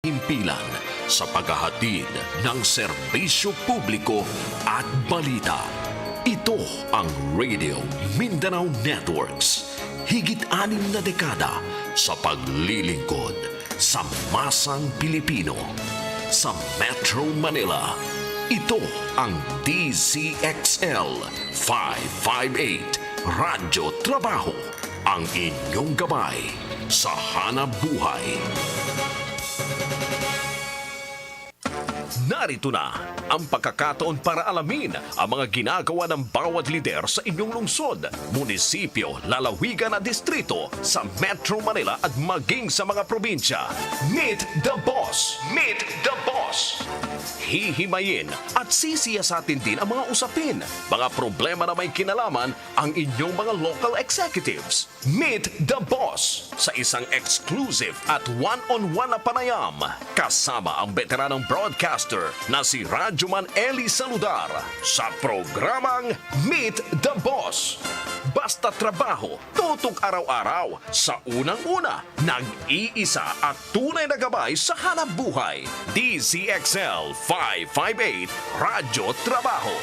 himpilan sa paghahatid ng serbisyo publiko at balita. Ito ang Radio Mindanao Networks. Higit 6 na dekada sa paglilingkod sa masang Pilipino. Sa Metro Manila, ito ang DZXL 558 Radyo Trabaho, ang inyong gabay sa hanap buhay. Narito na ang pagkakataon para alamin ang mga ginagawa ng bawat lider sa inyong lungsod, munisipyo, lalawigan at distrito sa Metro Manila at maging sa mga probinsya. Meet the Boss! Meet the Boss! Hihimayin at sisiyasatin din ang mga usapin, mga problema na may kinalaman ang inyong mga local executives. Meet the Boss sa isang exclusive at one-on-one na panayam. Kasama ang veteranong broadcaster na si Radyoman Ely Saludar sa programang Meet the Boss. Basta trabaho, tutok araw-araw, sa unang-una, nag-iisa at tunay na gabay sa hanap buhay. DZXL 558 Radyo Trabaho.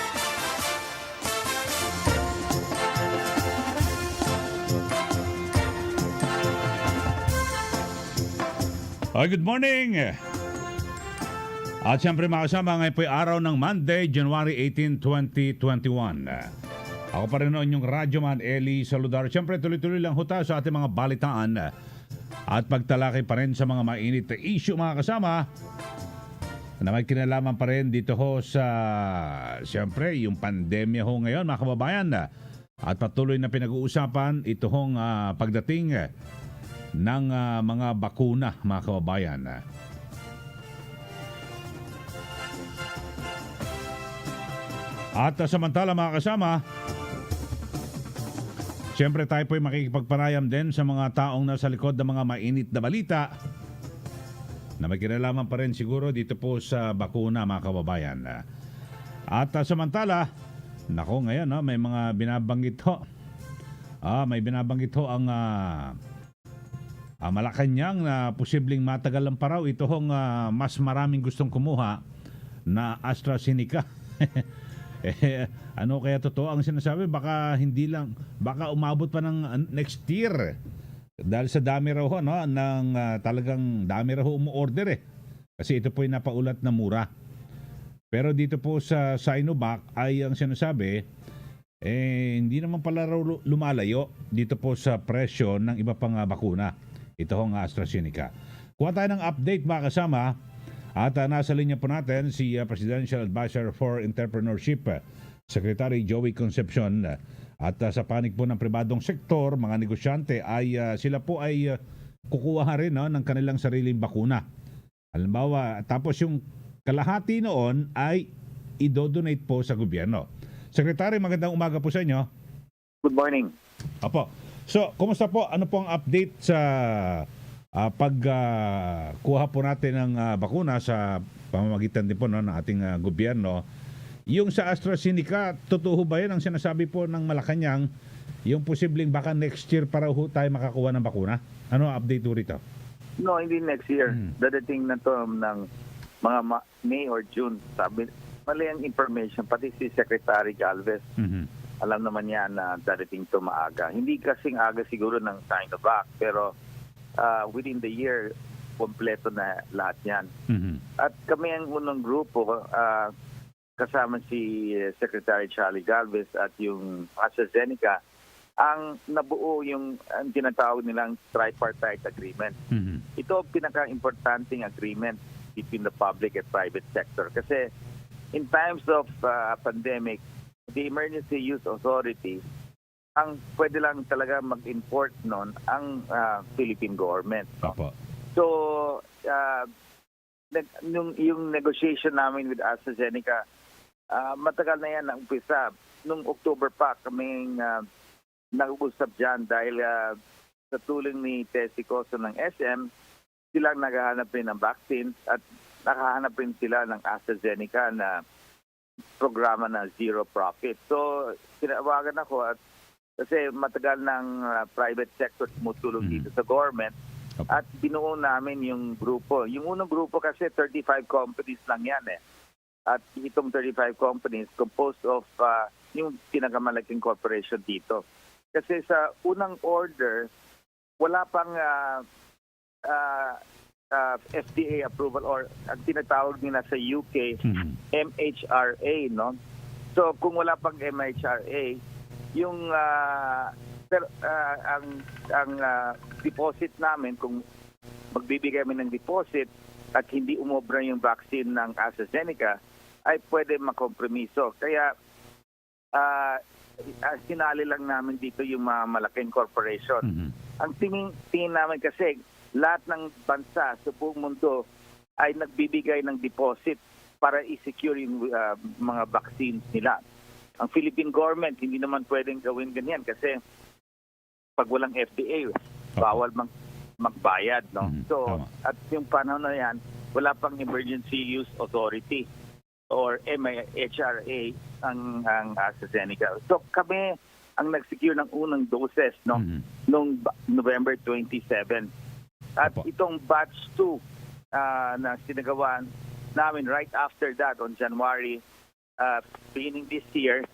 Good morning! At siyempre makasama ngayon po araw ng Monday, January 18, 2021. Ako pa rin noon yung Radyoman Ely Saludar. Siyempre tuloy-tuloy lang huta sa ating mga balitaan at pagtalakay pa rin sa mga mainit na issue mga kasama na may kinalaman pa rin dito ho sa siyempre yung pandemya ho ngayon mga kababayan. At patuloy na pinag-uusapan ito hong pagdating ng mga bakuna mga kababayan. At samantala mga kasama, siyempre tayo po'y makikipagpanayam din sa mga taong nasa likod ng mga mainit na balita na may kinalaman pa rin siguro dito po sa bakuna mga kababayan. At samantala, nako ngayon may mga binabanggit ho. May binabanggit ho ang Malacanang na posibleng matagal lang pa raw ito hong mas maraming gustong kumuha na AstraZeneca. Ano kaya totoo ang sinasabi? Baka hindi lang, baka umabot pa ng next year. Dahil sa dami raw ho, talagang dami raw umu-order Kasi ito po yung napaulat na mura. Pero dito po sa Sinovac ay ang sinasabi, hindi naman pala raw lumalayo dito po sa presyo ng iba pang bakuna. Ito hong AstraZeneca. Kuha tayo ng update mga kasama. At nasa linya po natin si Presidential Advisor for Entrepreneurship, Secretary Joey Concepcion. At sa panig po ng pribadong sektor, mga negosyante ay sila po ay kukuha rin ng kanilang sariling bakuna. Halimbawa, tapos yung kalahati noon ay idodonate po sa gobyerno. Secretary, magandang umaga po sa inyo. Good morning. Apo. So, kumusta po? Ano po ang update sa pagkuha po natin ng bakuna sa pamamagitan din po ng ating gobyerno? Yung sa AstraZeneca, totoo ba yan ang sinasabi po ng Malacanang, yung posibleng baka next year para tayo makakuha ng bakuna? Ano ang update po rito? No, hindi next year. Dadating na to ng mga May or June. Sabi, mali ang information. Pati si Secretary Galvez, alam naman niya na dadating to maaga. Hindi kasing aga siguro ng Sinovac, pero within the year, kompleto na lahat yan. At kami ang unang grupo, kasama si Secretary Charlie Galvez at yung AstraZeneca, ang nabuo yung ang tinatawag nilang tripartite agreement. Ito ang pinaka-importanting agreement between the public and private sector. Kasi in times of pandemic, the Emergency Use Authority, ang pwede lang talaga mag-import noon ang Philippine government. Apo. So, yung negotiation namin with AstraZeneca, matagal na yan ang umpisa. Nung October pa kaming nag-usap dyan dahil sa tulong ni Tessie Coso ng SM, silang naghahanap rin ng vaccines at nakahanap rin sila ng AstraZeneca na programa na zero profit. So, tinawagan ako at kasi matagal ng private sector tumutulong dito sa government. Opo. At binuo namin yung grupo. Yung unang grupo kasi 35 companies lang yan eh. At itong 35 companies composed of yung pinakamalaking corporation dito. Kasi sa unang order, wala pang FDA approval or ang tinatawag nila sa UK, MHRA, no? So kung wala pang MHRA, yung ang deposit namin, kung magbibigay kami ng deposit at hindi umobra yung vaccine ng AstraZeneca, ay pwede makompromiso. Kaya sinali lang namin dito yung mga malaking corporation. Ang tingin namin kasi lahat ng bansa sa buong mundo ay nagbibigay ng deposit para i-secure yung mga vaccines nila. Ang Philippine government hindi naman pwedeng gawin ganyan kasi pag walang FDA, bawal magbayad, no? So, at yung panahon na yan, wala pang Emergency Use Authority or MHRA ang AstraZeneca. So, kami ang nag-secure ng unang doses, no? Noong November 27. At itong batch 2 na sinagawa namin right after that on January, beginning this year,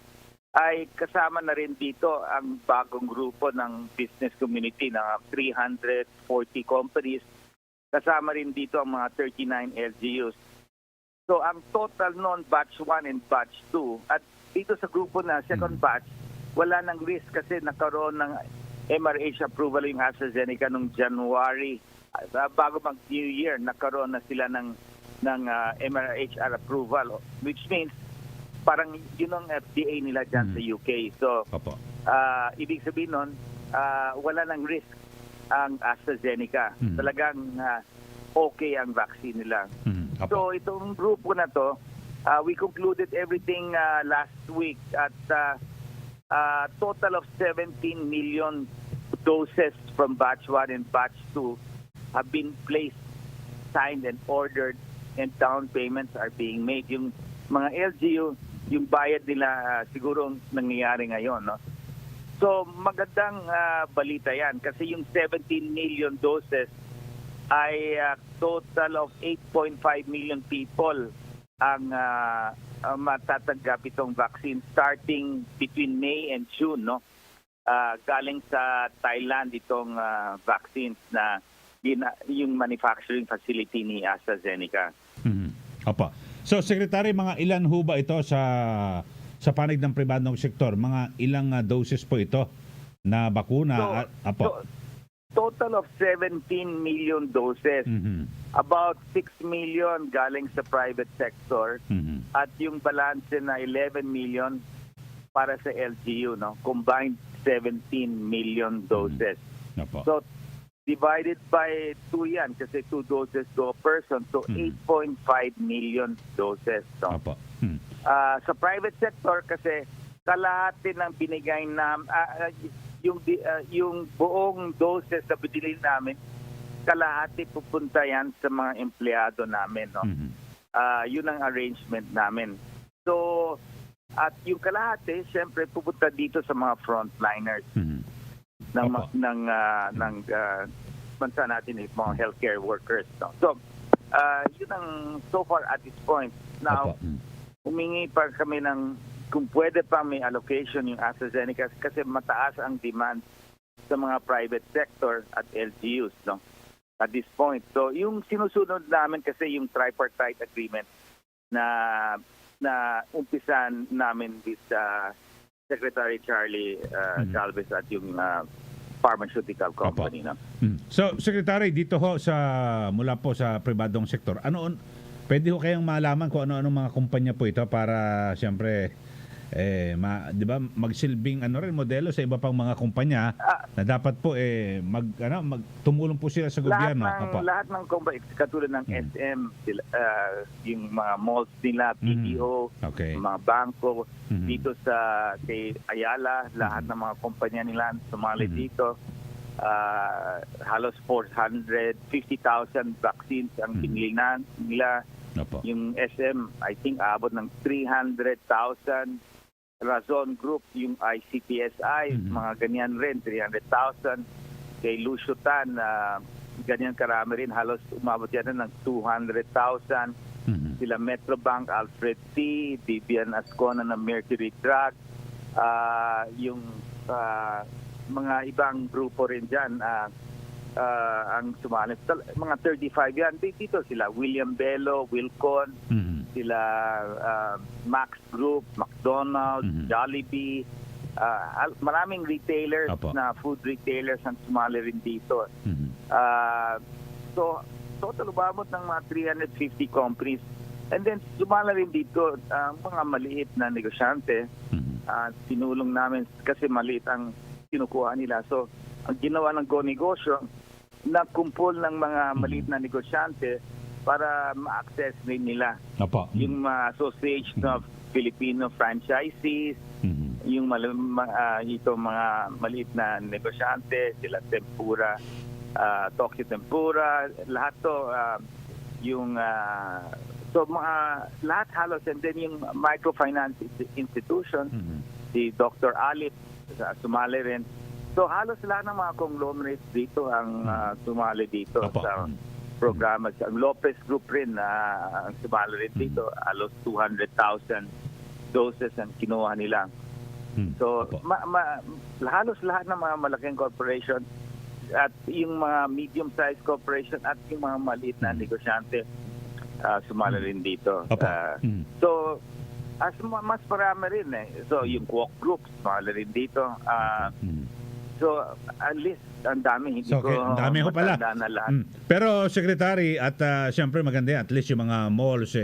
ay kasama na rin dito ang bagong grupo ng business community na 340 companies. Kasama rin dito ang mga 39 LGUs. So ang total noon, batch 1 and batch 2, at dito sa grupo na second batch, wala nang risk kasi nakaroon ng MRH approval yung AstraZeneca noong January. Bago mag-New Year, nakaroon na sila ng MRHR approval, which means parang yun ang FDA nila dyan sa UK. So, ibig sabihin nun, wala nang risk ang AstraZeneca. Talagang okay ang vaccine nila. So, itong grupo na to, we concluded everything last week at total of 17 million doses from batch 1 and batch 2 have been placed, signed and ordered, and down payments are being made. Yung mga LGU, yung bayad nila siguro nangyayari ngayon, no? So magandang balita yan kasi yung 17 million doses ay total of 8.5 million people ang matatanggap itong vaccine starting between May and June, no? Galing sa Thailand itong vaccines na yung manufacturing facility ni AstraZeneca. Opo. So, Secretary, mga ilan ho ba ito sa panig ng pribadong sektor? Mga ilang doses po ito na bakuna? Total of 17 million doses. About 6 million galing sa private sector at yung balance na 11 million para sa LGU, no? Combined 17 million doses. So, divided by 2 yan kasi 2 doses to a person. So, 8.5 million doses. So, sa private sector kasi kalahati ng binigay namin, yung buong doses na binili namin, kalahati pupunta yan sa mga empleyado namin. No? Yun ang arrangement namin. So, at yung kalahati, syempre pupunta dito sa mga frontliners ng bansa natin, mga healthcare workers. No? So, yun ang so far at this point. Now, humingi pa kami ng kung pwede pa may allocation yung AstraZeneca kasi mataas ang demand sa mga private sector at LGUs, no? At this point. So, yung sinusunod namin kasi yung tripartite agreement na umpisan namin with Secretary Charlie Galvez at yung pharmaceutical company. No? So, Secretary, dito ho mula po sa pribadong sektor, pwede ho kayang malaman kung ano-ano mga kumpanya po ito para siyempre di ba magsilbing rin modelo sa iba pang mga kumpanya na dapat po tumulong po sila sa gobyerno. Lahat ng kumpanya katulad ng SM, yung mga malls nila, PTO, mga bangko dito kay Ayala, lahat ng mga kumpanya nila sumali dito. Halos 450,000 vaccines ang pinili nila. Yung SM, I think abot ng 300,000. Razon Group, yung ICPSI, mga ganyan rin, 300,000. Kay Lucio Tan, ganyan karami rin. Halos umabot yan ng 200,000. Sila Metrobank, Alfred T, Vivian Ascona ng Mercury Drug, yung mga ibang grupo rin dyan ang sumali. Mga 35 yan. Dito sila, William Bello, Wilcon, sila Max Group, McDonald's, Jollibee, maraming retailers na food retailers ang sumali rin dito. So, total umabot ng mga 350 companies. And then, sumali rin dito mga maliit na negosyante. Sinulong namin kasi maliit ang kinukuha nila. So, ang ginawa ng Go Negosyo, nagkumpol ng mga maliit na negosyante para ma-access rin nila. Yung Association of Filipino Franchisees, yung mga maliit na negosyante, sila Tempura, Tokyo Tempura, lahat to, so mga lahat halos, and then yung microfinance institution, si Dr. Alip, sumali rin. So halos lahat ng mga conglomerates dito ang sumali dito sa programa. Ang Lopez Group rin ang sumali rin dito. Halos 200,000 doses ang kinuha nila. So halos lahat ng mga malaking corporation at yung mga medium-sized corporation at yung mga maliit na negosyante sumali rin dito. So mas marami rin So yung Kwok Group sumali rin dito. So, at least, ang dami. Hindi So, okay, ang dami ko pala. Na lahat. Pero, Secretary, at siyempre maganda yan, at least yung mga malls,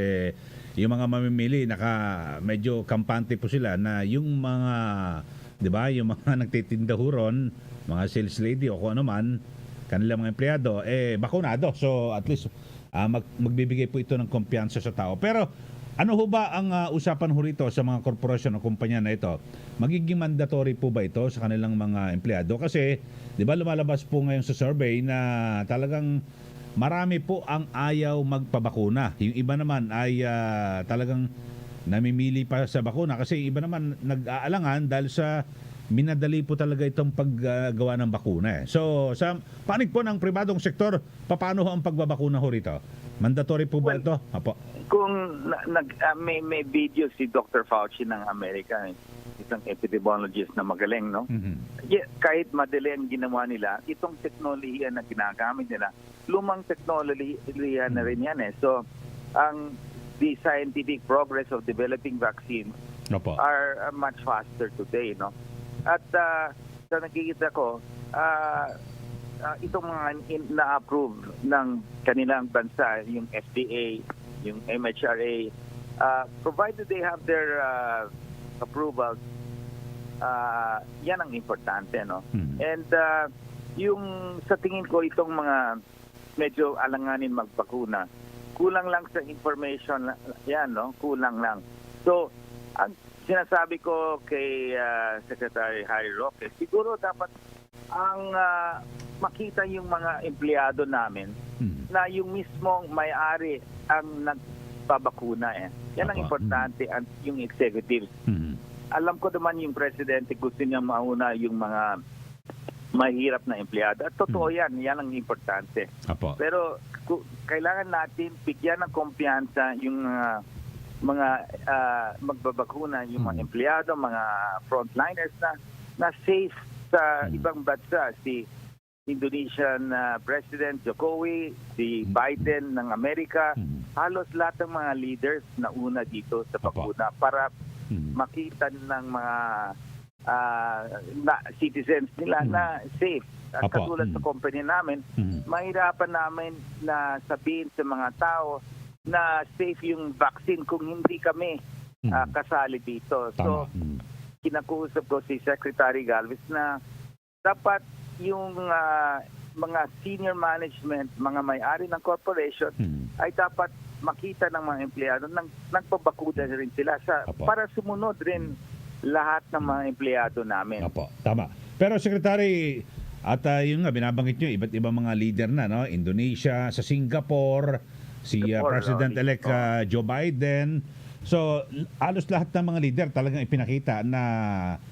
yung mga mamimili, medyo kampante po sila na yung mga, di ba, yung mga nagtitinda huron, mga sales lady o kung ano man, kanilang mga empleyado, bakunado. So, at least, magbibigay po ito ng kumpiyansa sa tao. Pero, ano ho ba ang usapan ho rito sa mga korporasyon o kumpanya na ito? Magiging mandatory po ba ito sa kanilang mga empleyado? Kasi, di ba lumalabas po ngayon sa survey na talagang marami po ang ayaw magpabakuna. Yung iba naman ay talagang namimili pa sa bakuna kasi iba naman nag-aalangan dahil sa minadali po talaga itong paggawa ng bakuna. So, sa panig po ng pribadong sektor, paano ho ang pagbabakuna ho rito? Mandatory po ba ito? Apo. Kung may video si Dr. Fauci ng Amerika, isang epidemiologist na magaling, no? Kahit madali ang ginawa nila, itong teknolohiya na ginagamit nila, lumang teknolohiya na rin yan. So, the scientific progress of developing vaccines are much faster today, no? At sa nakikita ko, itong mga na-approve ng kanilang bansa, yung FDA, yung MHRA, provided they have their approvals, yan ang importante, no? And yung sa tingin ko, itong mga medyo alanganin magbakuna, kulang lang sa information yan, no? Kulang lang. So, ang sinasabi ko kay Secretary Harry Roque, siguro dapat ang makita yung mga empleyado namin na yung mismong may-ari ang nagpabakuna. Yan ang importante, yung executives. Alam ko naman yung presidente gusto niya mauna yung mga mahirap na empleyado. At totoo yan ang importante. Pero kailangan natin bigyan ng kumpiyansa yung mga magbabakuna, yung mga empleyado, mga frontliners na safe sa ibang bansa. Si Indonesian President Jokowi, si Biden ng Amerika, halos lahat ng mga leaders na una dito sa bakuna para makita ng mga citizens nila na safe. At katulad sa company namin, mahirapan namin na sabihin sa mga tao na safe yung vaccine kung hindi kami kasali dito. So, kinakusap ko si Secretary Galvez na dapat yung mga senior management, mga may-ari ng corporation ay dapat makita ng mga empleyado nagpabakuna rin sila para sumunod rin lahat ng mga empleyado namin. Tama. Pero Secretary, at yun nga, binabanggit nyo, iba't ibang mga leader na, no? Indonesia, sa Singapore, si President-elect Joe Biden. So, halos lahat ng mga leader talagang ipinakita na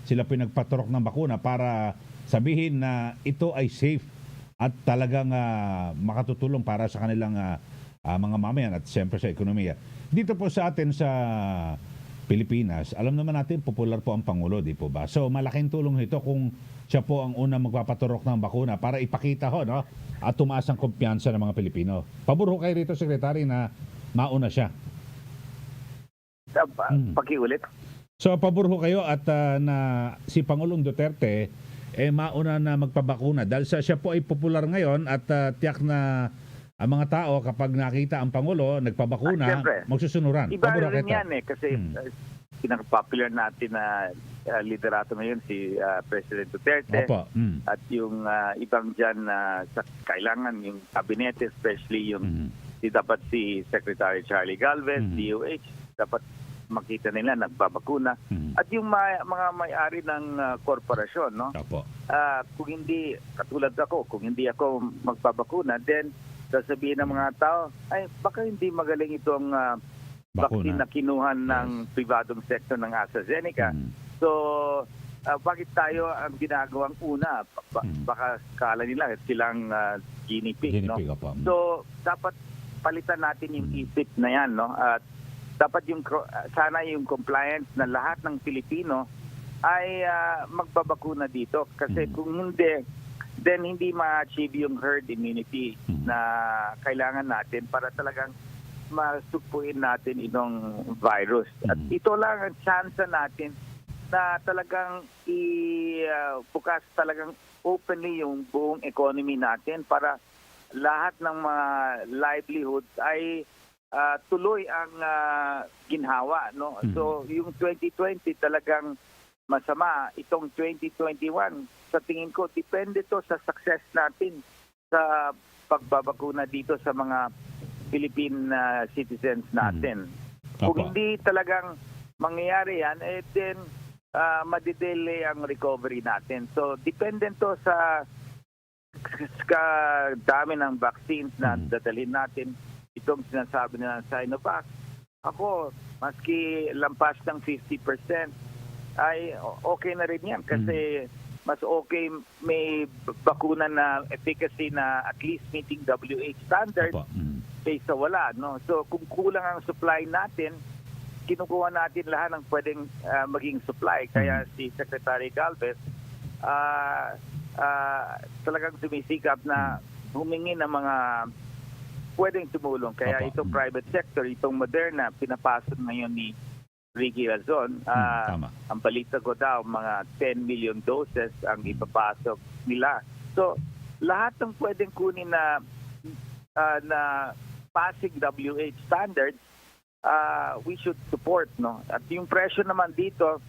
sila po nagpaturok ng bakuna para sabihin na ito ay safe at talagang makatutulong para sa kanilang mga mamayan at siyempre sa ekonomiya. Dito po sa atin sa Pilipinas, alam naman natin popular po ang Pangulo, di po ba? So malaking tulong ito kung siya po ang unang magpapaturok ng bakuna para ipakita ho, no? At tumaas ang kumpiyansa ng mga Pilipino. Pabor ho kayo rito, Secretary, na mauna siya. Pakiulit. So pabor ho kayo at na si Pangulong Duterte mauna na magpabakuna dahil siya po ay popular ngayon at tiyak na ang mga tao kapag nakita ang Pangulo nagpabakuna, magsusunuran. Iba Pabor ho rin kayo. yan kasi pinaka-popular natin na liderato ngayon si President Duterte. Opo. At yung ibang dyan na kailangan yung kabinete, especially yung dapat si Secretary Charlie Galvez, DOH, dapat makita nila nagbabakuna. At yung mga may-ari ng korporasyon, no? Opo. Kung hindi, katulad ako, kung hindi ako magpabakuna, then sasabihin ng mga tao, ay baka hindi magaling itong vaccine na kinuhan ng pribadong sektor ng AstraZeneca. So, bakit tayo ang ginagawang una? Baka kala nila silang guinea pig, no? So, dapat palitan natin yung isip na yan, no? At dapat sana yung compliance na lahat ng Pilipino ay magbabakuna dito. Kasi kung hindi, then hindi ma-achieve yung herd immunity na kailangan natin para talagang masugpuin natin itong virus. At ito lang ang chance natin na talagang bukas talagang openly yung buong economy natin para lahat ng mga livelihoods ay tuloy ang ginhawa, no? So yung 2020 talagang masama. Itong 2021 sa tingin ko depende to sa success natin sa pagbabakuna dito sa mga Philippine citizens natin. Kung hindi talagang mangyayari yan, then madidelay ang recovery natin. So dependent to sa dami ng vaccines na dadalhin natin. Itong sinasabi na Sinovac, ako, maski lampas ng 50%, ay okay na rin yan kasi mas okay may bakuna na efficacy na at least meeting WHO standards kaysa wala. No? So kung kulang ang supply natin, kinukuha natin lahat ng pwedeng maging supply. Kaya si Secretary Galvez talagang sumisikap na humingi ng mga pwedeng tumulong. Kaya itong private sector, itong Moderna, pinapasok ngayon ni Ricky Razon. Ang balita ko daw, mga 10 million doses ang ipapasok nila. So, lahat ng pwedeng kunin na passing WH standards, we should support. No? At yung presyo naman dito,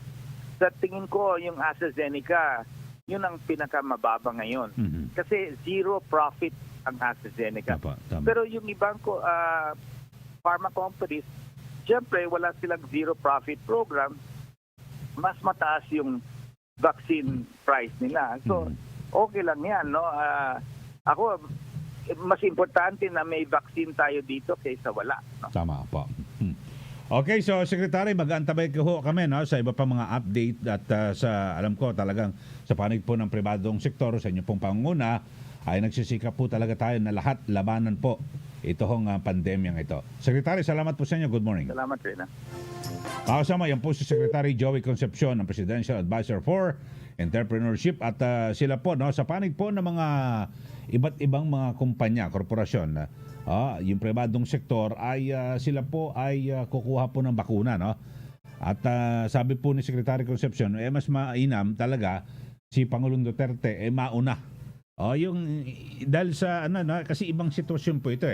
sa tingin ko, yung AstraZeneca, yun ang pinakamababa ngayon. Kasi zero profit ang AstraZeneca. Pero yung ibang pharma companies, siyempre wala silang zero profit program, mas mataas yung vaccine price nila. So, okay lang yan, no? Ako, mas importante na may vaccine tayo dito kaysa wala. No? Tama po. Okay, so Secretary, mag-antabay ko kami no, sa iba pa mga update at sa alam ko talagang sa panig po ng pribadong sektor sa inyo pong pangunguna ay nagsisikap po talaga tayo na lahat labanan po itong pandemyang ito. Secretary, salamat po sa inyo. Good morning. Salamat rin. Kasama yan po si Secretary Joey Concepcion, ang Presidential Advisor for Entrepreneurship at sila po no, sa panig po ng mga iba't ibang mga kumpanya, korporasyon, yung pribadong sektor ay sila po ay kukuha po ng bakuna, no? At sabi po ni Secretary Concepcion, mas mainam talaga si Pangulong Duterte mauna. Dahil sa kasi ibang sitwasyon po ito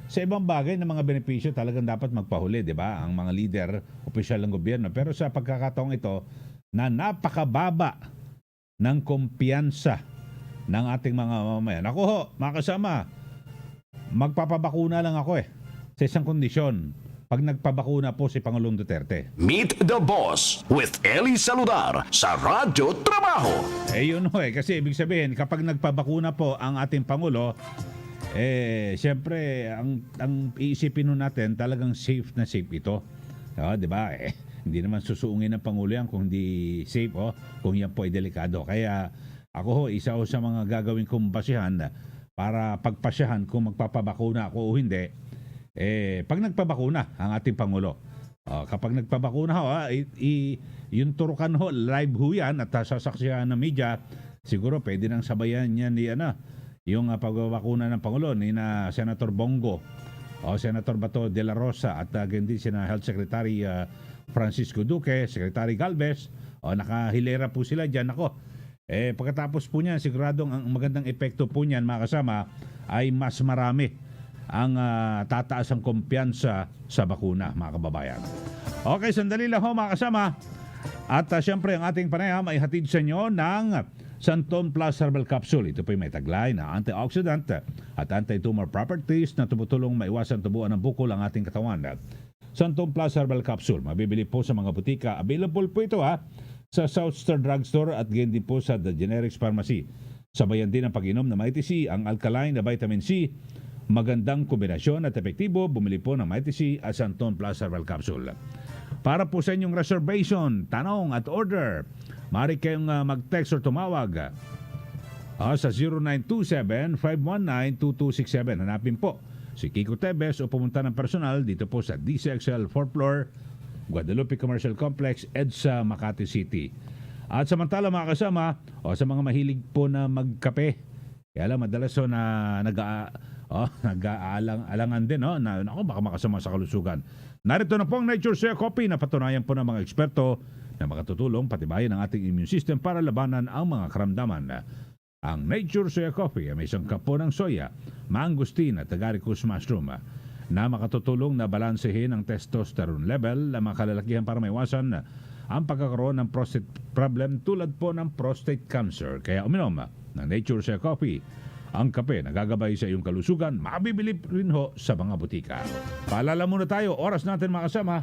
Sa ibang bagay na mga benepisyo talagang dapat magpahuli, 'di ba? Ang mga leader, opisyal ng gobyerno. Pero sa pagkakataong ito na napakababa ng kumpiyansa ng ating mga mamamayan. Ako ho, mga kasama, magpapabakuna lang ako sa isang kondisyon. Pag nagpabakuna po si Pangulong Duterte. Meet the Boss with Ely Saludar sa Radyo Trabaho. Yun kasi ibig sabihin, kapag nagpabakuna po ang ating Pangulo, siyempre, ang iisipin natin, talagang safe na safe ito. Di ba? Hindi naman susuungin ng Pangulo yan kung hindi safe, kung yan po ay delikado. Kaya ako isa sa mga gagawin kong basihan para pagpasyahan kung magpapabakuna ako o hindi. Pag nagpabakuna ang ating Pangulo, kapag nagpabakuna ho, yung turukan ho, live ho yan at sasaksihan ng media, siguro pwede nang sabayan yan ni yung pagbabakuna ng Pangulo ni na Senator Bongo, Senator Bato de la Rosa at hindi sina Health Secretary Francisco Duque, Secretary Galvez, nakahilera po sila dyan. Pagkatapos po niyan, siguradong ang magandang epekto po niyan, mga kasama, ay mas marami ang tataas ang kumpiyansa sa bakuna, mga kababayan. Okay, sandali lang ho, mga kasama. At syempre, ang ating panayam ay hatid sa inyo ng Santon Plus Herbal Capsule. Ito po may taglay na antioxidant at anti-tumor properties na tumutulong maiwasan tubuan ng bukol ang ating katawan. Santon Plus Herbal Capsule, mabibili po sa mga butika. Available po ito sa South Star Drugstore at gain din po sa The Generics Pharmacy. Sabayan din ang pag-inom ng Mighty C, ang alkaline na vitamin C. Magandang kombinasyon at epektibo, bumili po ng Mighty C at Santon Plus Herbal Capsule. Para po sa inyong reservation, tanong at order, maaari kayong mag-text or tumawag sa 0927-519-2267. Hanapin po si Kiko Tebes o pumunta ng personal dito po sa DZXL 4th floor, Guadalupe Commercial Complex, EDSA, Makati City. At samantala, mga kasama, sa mga mahilig po na magkape, kaya lang madalas na nag-aalangan din, na baka makasama sa kalusugan. Narito na po ang Nature Share Coffee na patunayan po ng mga eksperto na makatutulong patibayin ang ating immune system para labanan ang mga karamdaman. Ang Nature Share Coffee ay may sangkap po ng soya, mangosteen at agaricus mushroom na makatutulong na balansehin ang testosterone level ng mga kalalakihan para maiwasan ang pagkakaroon ng prostate problem tulad po ng prostate cancer. Kaya uminom ng Nature Share Coffee, ang kape na gagabay sa iyong kalusugan, mabibili rin ho sa mga butika. Paalala muna tayo, oras natin mga kasama,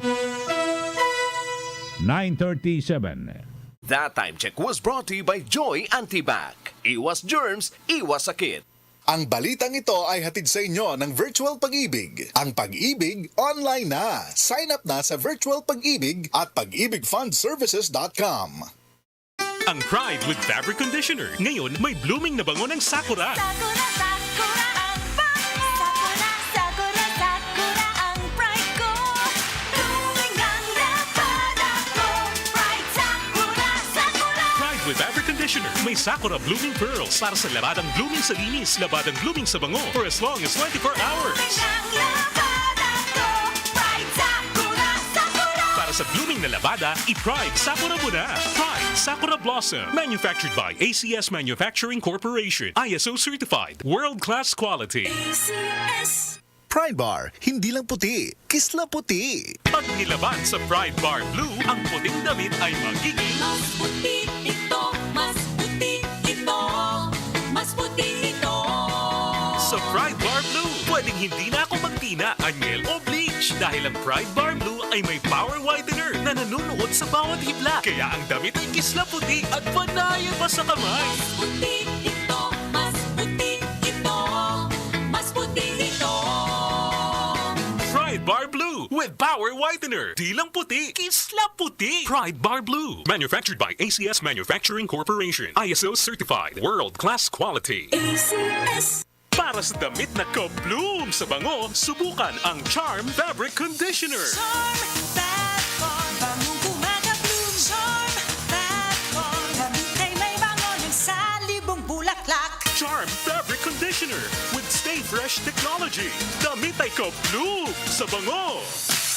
9:37. That time check was brought to you by Joy Antibac. Iwas germs, iwas sakit. Ang balitang ito ay hatid sa inyo ng Virtual Pag-ibig. Ang Pag-ibig, online na. Sign up na sa Virtual Pag-ibig at pag-ibigfundservices.com. Ang Pride with Fabric Conditioner. Ngayon, may blooming na bango ng Sakura. Sakura, Sakura ang bango. Sakura, Sakura, Sakura ang pride ko. Blooming ang labada ko. Pride, Sakura, Sakura. Pride with Fabric Conditioner. May Sakura Blooming Pearls para sa labadang blooming sa linis, labadang blooming sa bango for as long as 24 hours. Blooming ang labada ko. Pride, Sakura, Sakura. Para sa blooming na labada, i-Pride Sakura mo na. Pride Sakura Blossom. Manufactured by ACS Manufacturing Corporation. ISO certified. World-class quality. ACS. Pride Bar, hindi lang puti, kisla puti. Pag nilaban sa Pride Bar Blue, ang puting damit ay magiging Mas puti ito, mas puti ito, mas puti ito. sa Pride Bar Blue. Pwedeng hindi na ako magtina, anyel o bleach dahil ang Pride Bar Blue ay may power whitener na nanunuot sa bawat hibla. Kaya ang damit ay kisla puti at panayan pa sa kamay. Puti ito, mas puti ito, mas puti ito. Pride Bar Blue with power whitener. Di lang puti, kisla puti. Pride Bar Blue. Manufactured by ACS Manufacturing Corporation. ISO certified. World-class quality. ACS. Para sa damit na ka-bloom sa bango, subukan ang Charm Fabric Conditioner. Charm, that corn, bangong kumaga-bloom. Charm, that corn, damit ay may bango ng salibong bulaklak. Charm Fabric Conditioner with Stay Fresh Technology. Damit ay ka-bloom sa bango.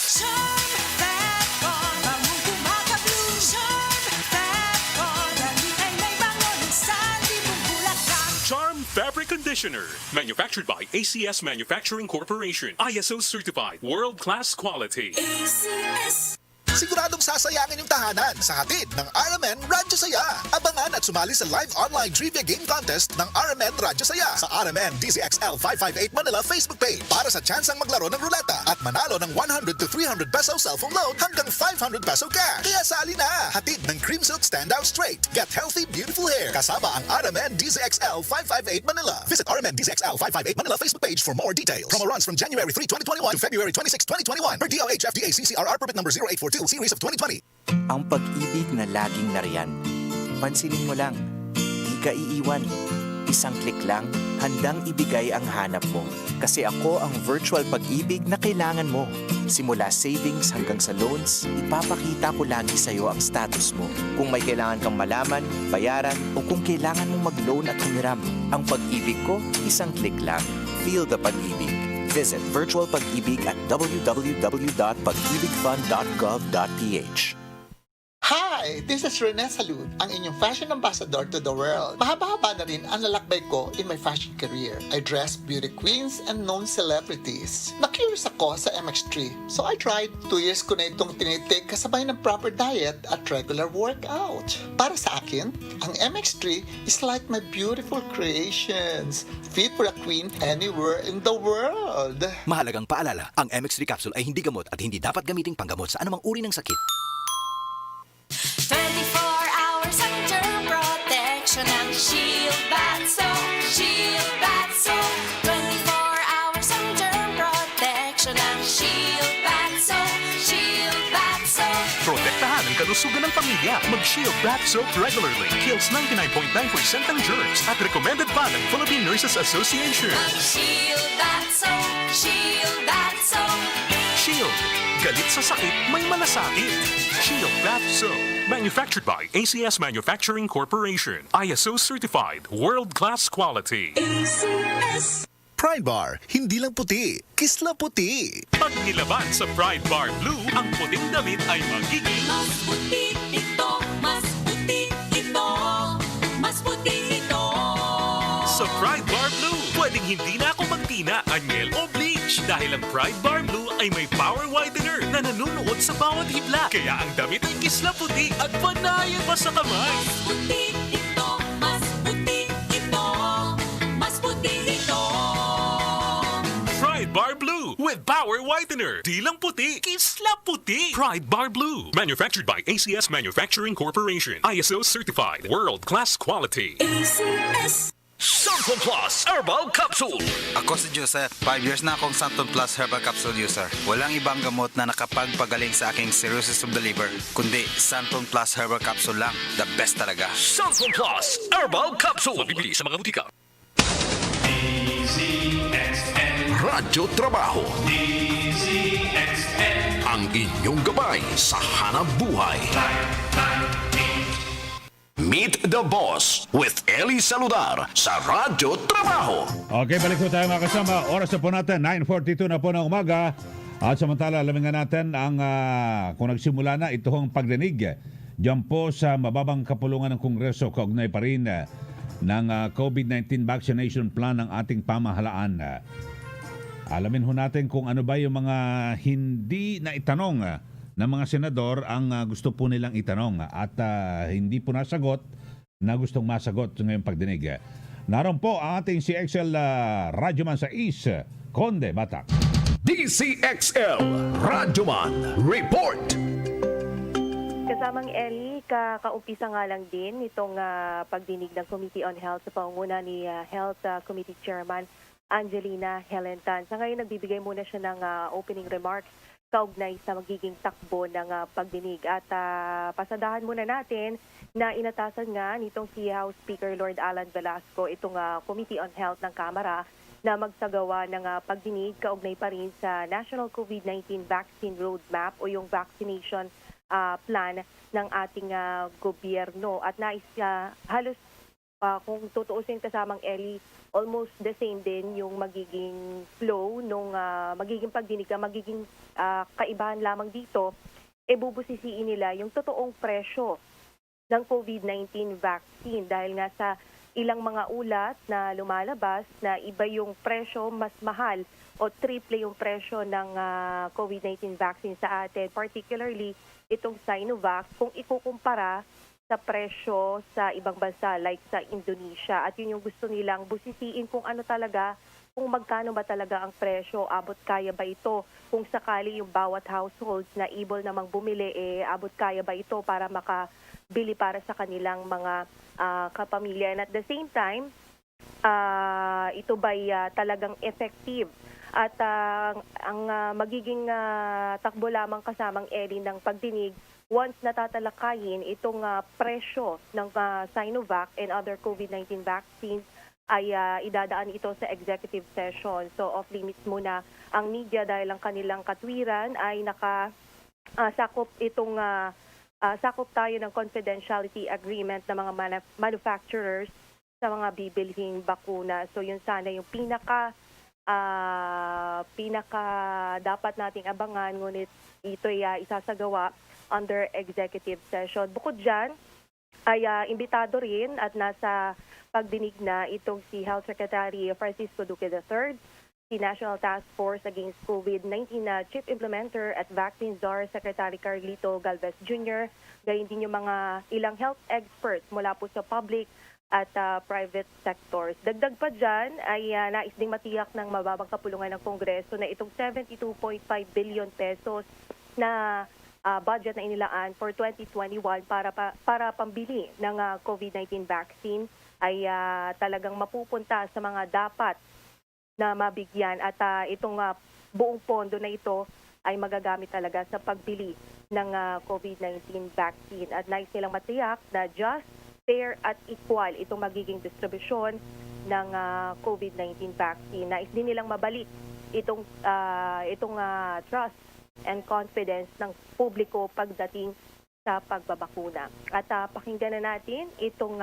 Charm, that corn, bangong kumaga-bloom. Charm, that corn, damit ay may bango ng salibong bulaklak. Charm Fabric Conditioner. Manufactured by ACS Manufacturing Corporation. ISO certified. World-class quality. ACS. Siguradong sasayangin yung tahanan sa hatid ng RMN Radyo Saya. Abangan at sumali sa live online trivia game contest ng RMN Radyo Saya sa RMN DZXL 558 Manila Facebook page para sa tsansang maglaro ng ruleta at manalo ng 100 to 300 peso cellphone load hanggang 500 peso cash. Kaya sali na! Hatid ng Cream Silk Standout Straight. Get healthy, beautiful hair. Kasama ang RMN DZXL 558 Manila. Visit RMN DZXL 558 Manila Facebook page for more details. Promo runs from January 3, 2021 to February 26, 2021 per DOH FDA CCRR permit number 0842 series of 2020. Ang pag-ibig na laging nariyan. Pansinin mo lang, di ka iiwan. Isang klik lang, handang ibigay ang hanap mo. Kasi ako ang virtual pag-ibig na kailangan mo. Simula savings hanggang sa loans, ipapakita ko lagi sa'yo ang status mo. Kung may kailangan kang malaman, bayaran, o kung kailangan mong mag-loan at humiram. Ang pag-ibig ko, isang click lang. Feel the pag-ibig. Visit Virtual Pag-ibig at www.pag-ibigfund.gov.ph. Hi! This is Ely Saludar, ang inyong fashion ambassador to the world. Mahaba-haba na rin ang lalakbay ko in my fashion career. I dress beauty queens and known celebrities. Na-curious ako sa MX3, so I tried. 2 years ko na itong tinitake kasabay ng proper diet at regular workout. Para sa akin, ang MX3 is like my beautiful creations. Fit for a queen anywhere in the world. Mahalagang paalala, ang MX3 capsule ay hindi gamot at hindi dapat gamiting panggamot sa anumang uri ng sakit. 24 hours ang germ protection ng Shield Bath Soap. Shield Bath Soap. 24 hours ang germ protection ng Shield Bath Soap. Shield Bath Soap. Protektahan ang kalusugan ng pamilya. Mag-Shield Bath Soap regularly. Kills 99.9% ng germs at recommended pa ng Philippine Nurses Association. Ang Shield Bath Soap. Shield Bath Soap. Shield. Galit sa sakit, may malasakit. Shield Bath Soap. Manufactured by ACS Manufacturing Corporation. ISO certified. World-class quality. ACS. Pride Bar, hindi lang puti, kisla puti. Pag nilaban sa Pride Bar Blue, ang puting damit ay magiging Mas puti ito. Mas puti ito. Mas puti ito. sa Pride Bar Blue. Pwedeng hindi na ako magtina, anyel o bleach dahil ang Pride Bar Blue ay may power whitener na nanunuot sa bawat hibla. Kaya ang damit ay kisla puti at panayan pa sa kamay. Puti ito. Mas puti ito. Mas puti ito. Pride Bar Blue with power whitener. Di lang puti, kisla puti. Pride Bar Blue. Manufactured by ACS Manufacturing Corporation. ISO certified. World-class quality. ACS. Santon Plus Herbal Capsule. Ako si Joseph. 5 years na akong Santon Plus Herbal Capsule user. Walang ibang gamot na nakapagpagaling sa aking cirrhosis of the liver, kundi Santon Plus Herbal Capsule lang. The best talaga. Santon Plus Herbal Capsule. Mabibili sa mga butika. DZXL Radyo Trabaho. DZXL ang inyong gabay sa hanap buhay. Meet the Boss with Ely Saludar sa Radyo Trabaho. Okay, balik po tayo mga kasama. Oras na po natin, 9:42 na po ng umaga. At samantala, alamin nga natin ang kung nagsimula na itong pagdinig diyan po sa mababang kapulungan ng Kongreso kaugnay pa rin ng COVID-19 vaccination plan ng ating pamahalaan. Alamin ho natin kung ano ba yung mga hindi na itanong ng mga senador ang gusto po nilang itanong at hindi po nasagot na gustong masagot ngayong pagdinig. Naroon po ang ating CXL Radyoman sa East, Conde Batak. DZXL Radyoman Report. Kasamang Ely, kaumpisa nga lang din itong pagdinig ng Committee on Health sa pangunguna ni Health Committee Chairman Angelina Helentan. Sa ngayon, nagbibigay muna siya ng opening remarks kaugnay sa magiging takbo ng pagdinig. At pasadahan muna natin na inatasan nga nitong si House Speaker Lord Alan Velasco itong Committee on Health ng Kamara na magsagawa ng pagdinig kaugnay pa rin sa National COVID-19 Vaccine Roadmap o yung vaccination plan ng ating gobyerno. At nais halos kung tutuusin kasamang Ely, almost the same din yung magiging flow nung magiging pagdinig, magiging kaibahan lamang dito, bubusisiin nila yung totoong presyo ng COVID-19 vaccine dahil nga sa ilang mga ulat na lumalabas na iba yung presyo mas mahal o triple yung presyo ng COVID-19 vaccine sa atin, particularly itong Sinovac kung ikukumpara sa presyo sa ibang bansa like sa Indonesia. At yun yung gusto nilang busisiin kung ano talaga, kung magkano ba talaga ang presyo, abot kaya ba ito, kung sakali yung bawat households na able namang bumili, abot kaya ba ito para makabili para sa kanilang mga kapamilya. And at the same time, ito ba'y talagang effective? At ang magiging takbo lamang kasamang Ely ng pagdinig once natatalakayin itong presyo ng Sinovac and other COVID-19 vaccines ay idadaan ito sa executive session. So off limits muna ang media dahil ang kanilang katwiran ay sakop sakop tayo ng confidentiality agreement ng mga manufacturers sa mga bibilhing bakuna. So yun sana yung pinaka dapat nating abangan, ngunit ito'y isasagawa under executive session. Bukod dyan, ay imbitado rin at nasa pagdinig na itong si Health Secretary Francisco Duque III, si National Task Force Against COVID-19 na Chief Implementer at Vaccine Czar Secretary Carlito Galvez Jr., gayon din yung mga ilang health experts mula po sa public at private sectors. Dagdag pa dyan ay nais ding matiyak ng mababang kapulungan ng Kongreso na itong 72.5 billion pesos na budget na inilaan for 2021 para pambili ng COVID-19 vaccine ay talagang mapupunta sa mga dapat na mabigyan at itong buong pondo na ito ay magagamit talaga sa pagbili ng COVID-19 vaccine. At nais nilang matiyak na just, fair at equal itong magiging distribusyon ng COVID-19 vaccine. Nais din nilang mabalik itong trust and confidence ng publiko pagdating sa pagbabakuna. At pakinggan na natin itong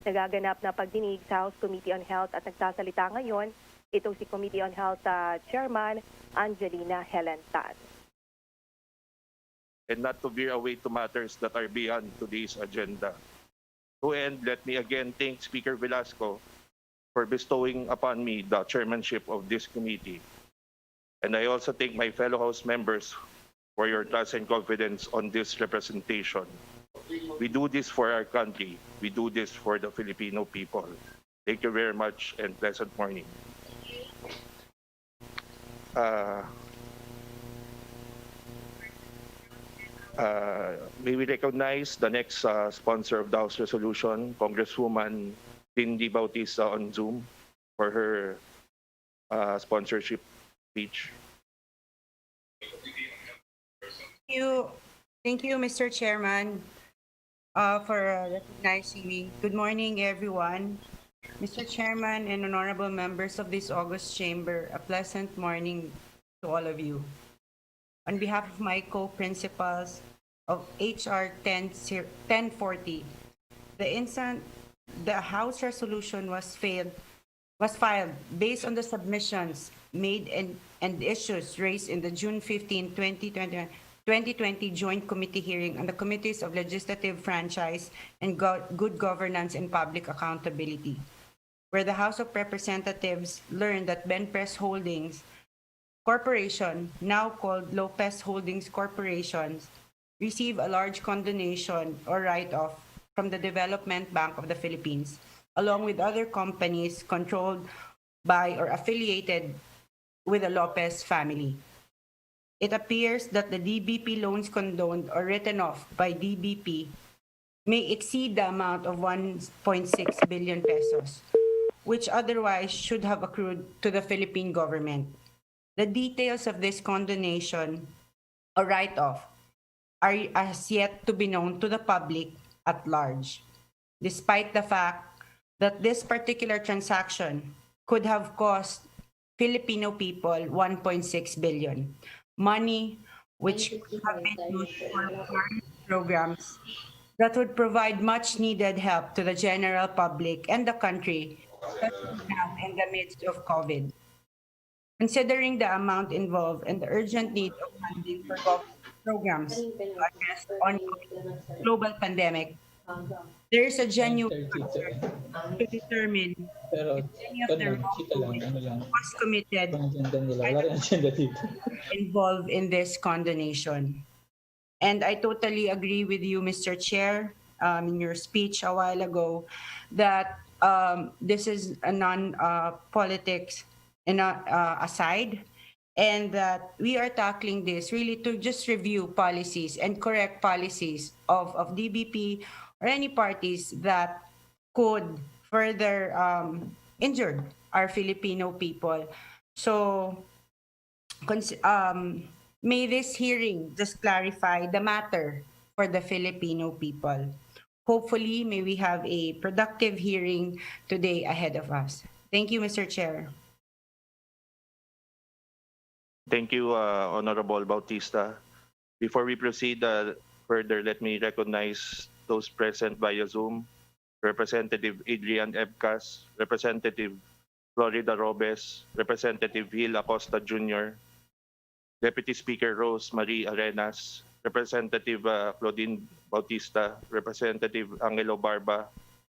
nagaganap na pagdinig sa House Committee on Health at nagsasalita ngayon itong si Committee on Health Chairman Angelina Helentan. And not to veer away to matters that are beyond today's agenda. To end, let me again thank Speaker Velasco for bestowing upon me the chairmanship of this committee. And I also thank my fellow House members for your trust and confidence on this representation. We do this for our country. We do this for the Filipino people. Thank you very much and pleasant morning. May we recognize the next sponsor of the House resolution, Congresswoman Cindy Bautista on Zoom for her sponsorship speech. Thank you, Mr. Chairman, for recognizing me. Good morning, everyone. Mr. Chairman and honorable members of this August chamber, a pleasant morning to all of you. On behalf of my co-principals of HR 1040, the House resolution was filed based on the submissions made and issues raised in the June 15, 2020 joint committee hearing on the Committees of Legislative Franchise and Good Governance and Public Accountability, where the House of Representatives learned that Benpress Holdings Corporation, now called Lopez Holdings Corporation, received a large condonation or write-off from the Development Bank of the Philippines, along with other companies controlled by or affiliated with the Lopez family. It appears that the DBP loans condoned or written off by DBP may exceed the amount of 1.6 billion pesos, which otherwise should have accrued to the Philippine government. The details of this condonation or write-off are as yet to be known to the public at large, despite the fact that this particular transaction could have cost Filipino people 1.6 billion, money which could have been used for programs that would provide much needed help to the general public and the country, especially now in the midst of COVID. Considering the amount involved and the urgent need of funding for government programs to address the ongoing global pandemic, there is a genuine concern to determine if any of the wrongdoing was committed involved in this condonation. And I totally agree with you, Mr. Chair, in your speech a while ago, that this is a non-politics aside, and that we are tackling this really to just review policies and correct policies of DBP or any parties that could further injure our Filipino people. So may this hearing just clarify the matter for the Filipino people. hopefully, may we have a productive hearing today ahead of us. Thank you, Mr. Chair. Thank you, Honorable Bautista. Before we proceed further, let me recognize those present via Zoom. Representative Adrian Ebcas, Representative Florida Robes, Representative Gil Acosta Jr., Deputy Speaker Rose Marie Arenas, Representative Claudine Bautista, Representative Angelo Barba,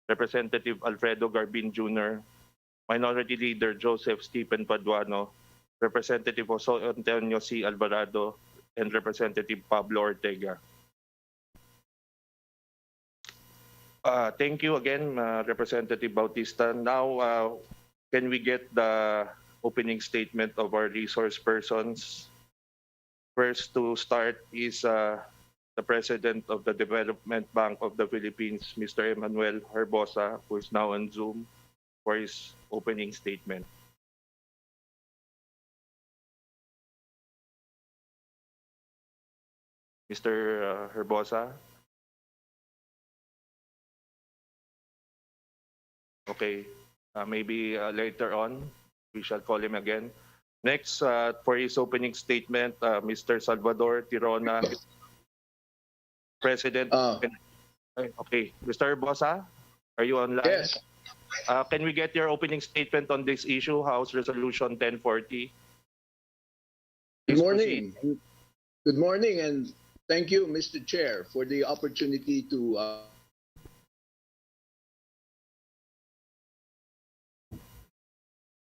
Representative Alfredo Garbin Jr., Minority Leader Joseph Stephen Paduano, Representative Jose Antonio C. Alvarado, and Representative Pablo Ortega. Thank you again, Representative Bautista. Now, can we get the opening statement of our resource persons? First to start is the President of the Development Bank of the Philippines, Mr. Emmanuel Herbosa, who is now on Zoom for his opening statement. Mr. Herbosa? Okay, maybe later on, we shall call him again. Next, for his opening statement, Mr. Salvador Tirona, President. Okay, Mr. Herbosa, are you online? Yes. Can we get your opening statement on this issue, House Resolution 1040? Good morning. Good morning, and thank you, Mr. Chair, for the opportunity to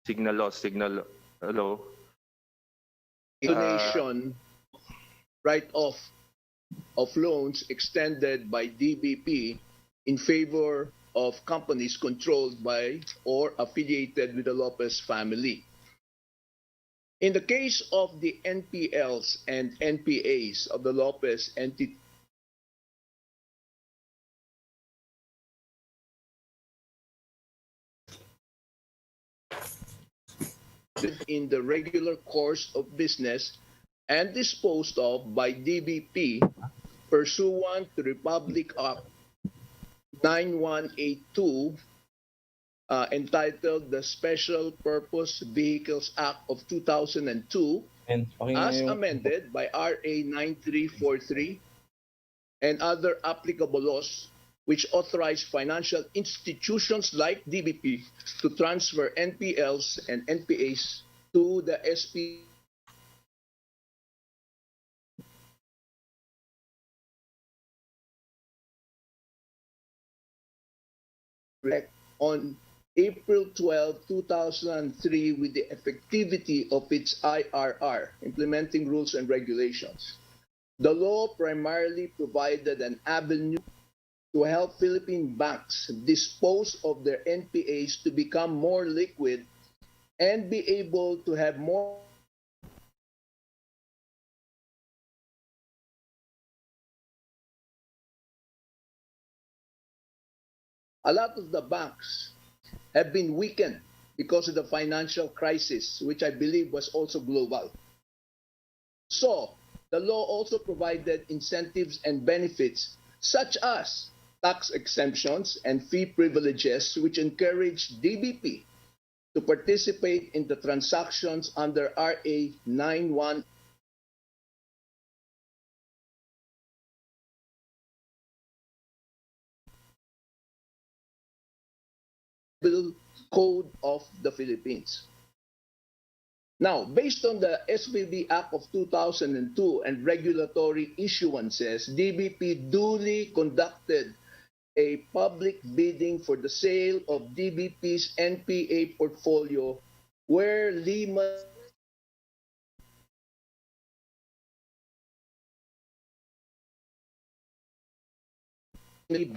Signal loss, signal. Hello. donation write-off of loans extended by DBP in favor of companies controlled by or affiliated with the Lopez family. In the case of the NPLs and NPAs of the Lopez entity, in the regular course of business and disposed of by DBP pursuant to Republic Act 9182 entitled the Special Purpose Vehicles Act of 2002 as amended by RA 9343 and other applicable laws which authorize financial institutions like DBP to transfer NPLs and NPAs to the SP on April 12, 2003 with the effectivity of its IRR, Implementing Rules and Regulations. The law primarily provided an avenue to help Philippine banks dispose of their NPAs to become more liquid and be able to have more a lot of the banks have been weakened because of the financial crisis, which I believe was also global. So, the law also provided incentives and benefits such as tax exemptions and fee privileges, which encourage DBP to participate in the transactions under RA 91 Code of the Philippines. Now, based on the SBB Act of 2002 and regulatory issuances, DBP duly conducted a public bidding for the sale of DBP's NPA portfolio where Lehman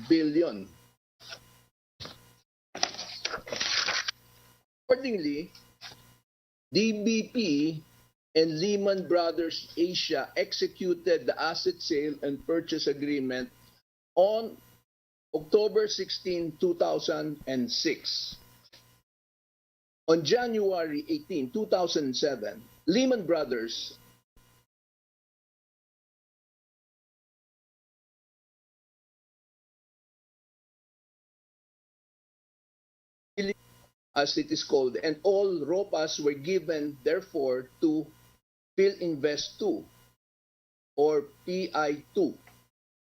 billion. Accordingly, DBP and Lehman Brothers Asia executed the asset sale and purchase agreement on October 16, 2006. On January 18, 2007, Lehman Brothers as it is called, and all ROPAs were given, therefore, to PhilInvest 2 or PI2.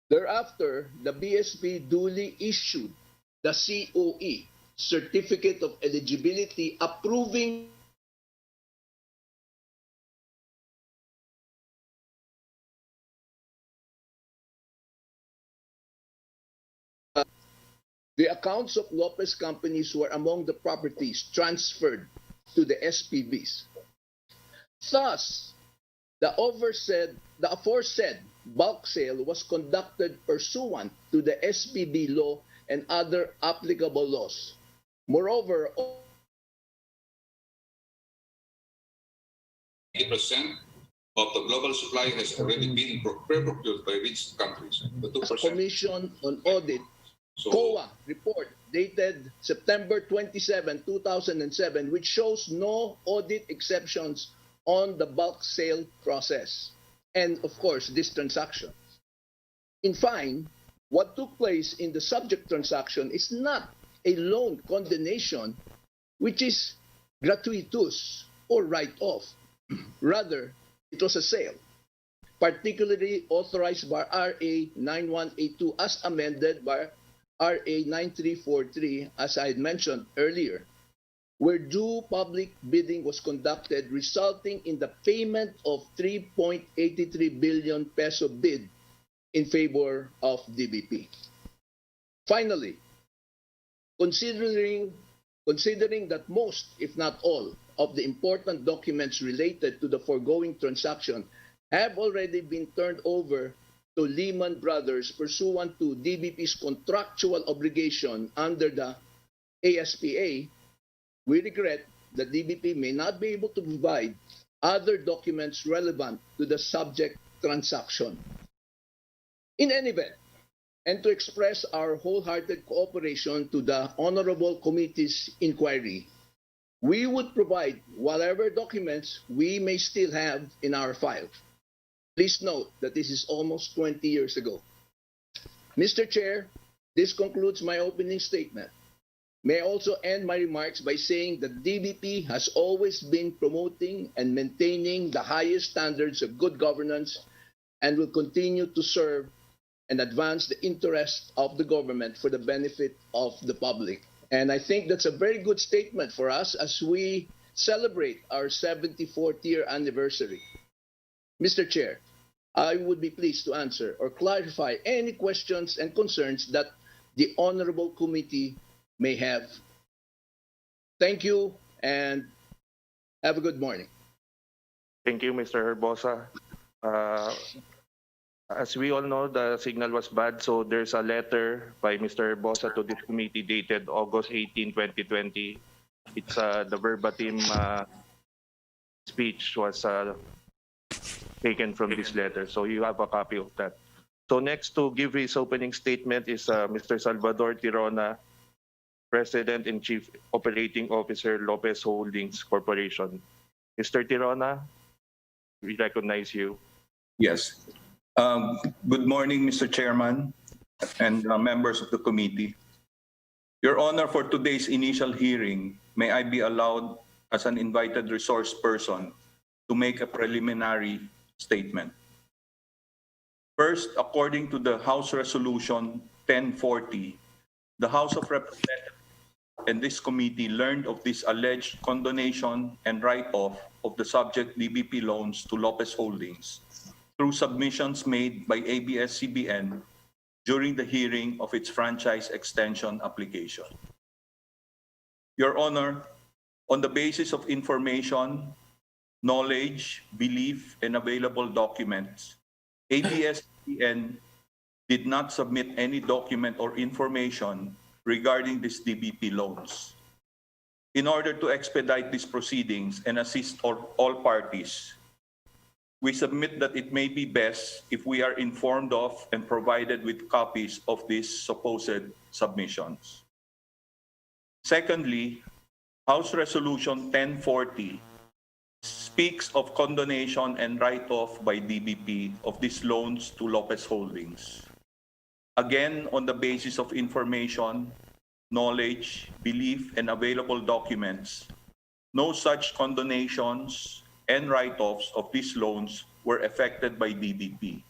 Thereafter, the BSP duly issued the COE, Certificate of Eligibility, approving the accounts of Lopez companies were among the properties transferred to the SPVs. Thus, the aforesaid bulk sale was conducted pursuant to the SPV law and other applicable laws. Moreover, 80% of the global supply has already been pre-procured by rich countries. The 2%. Commission on Audit, COA report dated September 27, 2007, which shows no audit exceptions on the bulk sale process and, of course, this transaction. In fine, what took place in the subject transaction is not a loan condemnation, which is gratuitous or write-off. Rather, it was a sale, particularly authorized by RA 9182 as amended by RA 9343, as I had mentioned earlier, where due public bidding was conducted, resulting in the payment of 3.83 billion peso bid in favor of DBP. Finally, considering that most, if not all, of the important documents related to the foregoing transaction have already been turned over to Lehman Brothers pursuant to DBP's contractual obligation under the ASPA, we regret that DBP may not be able to provide other documents relevant to the subject transaction. In any event, and to express our wholehearted cooperation to the Honorable Committee's inquiry, we would provide whatever documents we may still have in our file. Please note that this is almost 20 years ago. Mr. Chair, this concludes my opening statement. May I also end my remarks by saying that DBP has always been promoting and maintaining the highest standards of good governance and will continue to serve and advance the interests of the government for the benefit of the public. And I think that's a very good statement for us as we celebrate our 74th year anniversary. Mr. Chair, I would be pleased to answer or clarify any questions and concerns that the Honorable Committee may have. Thank you and have a good morning. Thank you, Mr. Herbosa. As we all know, the signal was bad, so there's a letter by Mr. Herbosa to this committee dated August 18, 2020. It's the verbatim speech was taken from this letter, so you have a copy of that. So next to give his opening statement is Mr. Salvador Tirona, President and Chief Operating Officer, Lopez Holdings Corporation. Mr. Tirona, we recognize you. Yes. Good morning, Mr. Chairman and members of the committee. Your Honor, for today's initial hearing, may I be allowed as an invited resource person to make a preliminary statement. First, according to the House Resolution 1040, the House of Representatives and this committee learned of this alleged condonation and write-off of the subject DBP loans to Lopez Holdings through submissions made by ABS-CBN during the hearing of its franchise extension application. Your Honor, on the basis of information, knowledge, belief, and available documents, ABS-CBN did not submit any document or information regarding these DBP loans. In order to expedite these proceedings and assist all parties, we submit that it may be best if we are informed of and provided with copies of these supposed submissions. Secondly, House Resolution 1040 speaks of condonation and write-off by DBP of these loans to Lopez Holdings. Again, on the basis of information, knowledge, belief, and available documents, no such condonations and write-offs of these loans were affected by DBP.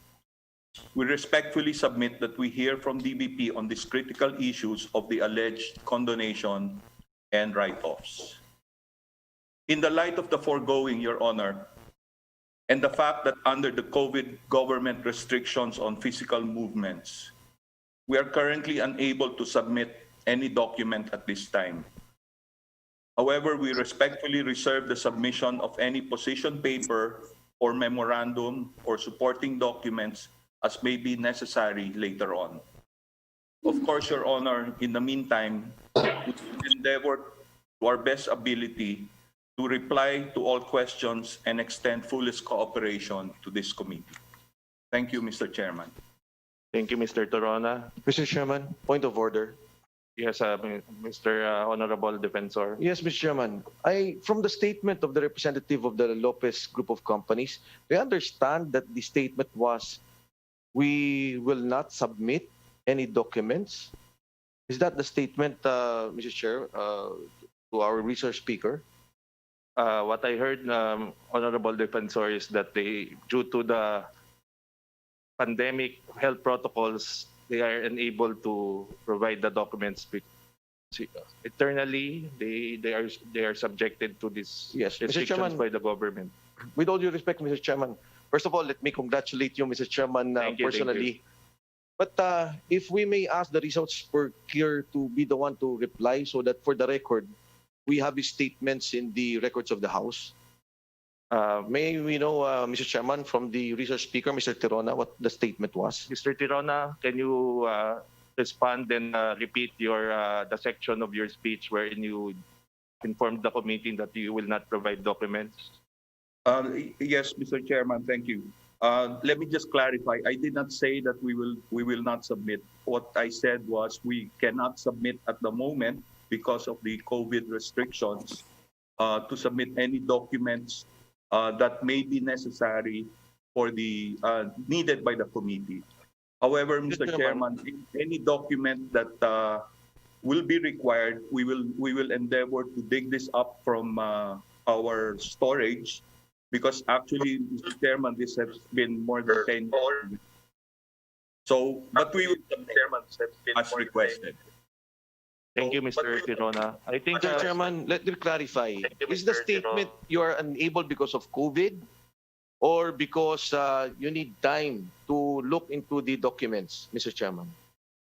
We respectfully submit that we hear from DBP on these critical issues of the alleged condonation and write-offs. In the light of the foregoing, Your Honor, and the fact that under the COVID government restrictions on physical movements, we are currently unable to submit any document at this time. However, we respectfully reserve the submission of any position paper or memorandum or supporting documents as may be necessary later on. Of course, Your Honor, in the meantime, we will endeavor to our best ability to reply to all questions and extend fullest cooperation to this committee. Thank you, Mr. Chairman. Thank you, Mr. Torona. Mr. Chairman, point of order. Yes, Mr. Honorable Defensor. Yes, Mr. Chairman. From the statement of the representative of the Lopez Group of Companies, I understand that the statement was, we will not submit any documents. Is that the statement, Mr. Chair, to our research speaker? What I heard, Honorable Defensor, is that due to the pandemic health protocols, they are unable to provide the documents. Eternally, they are subjected to these restrictions Chairman, by the government. With all due respect, Mr. Chairman, first of all, let me congratulate you, Mr. Chairman, personally. But if we may ask the results per clear to be the one to reply so that for the record, we have his statements in the records of the House. May we know, Mr. Chairman, from the research speaker, Mr. Tirona, what the statement was? Mr. Tirona, can you respond and repeat the section of your speech wherein you informed the committee that you will not provide documents? Yes, Mr. Chairman, thank you. Let me just clarify. I did not say that we will not submit. What I said was we cannot submit at the moment because of the COVID restrictions to submit any documents that may be necessary for the needed by the committee. However, Mr. Chairman, any document that will be required, we will endeavor to dig this up from our storage, because actually, Mr. Chairman, this has been more than 10 years. So, but we will submit as requested. Thank you, Mr. Tirona. I think, Mr. Chairman, let me clarify. Is the statement you are unable because of COVID or because you need time to look into the documents, Mr. Chairman?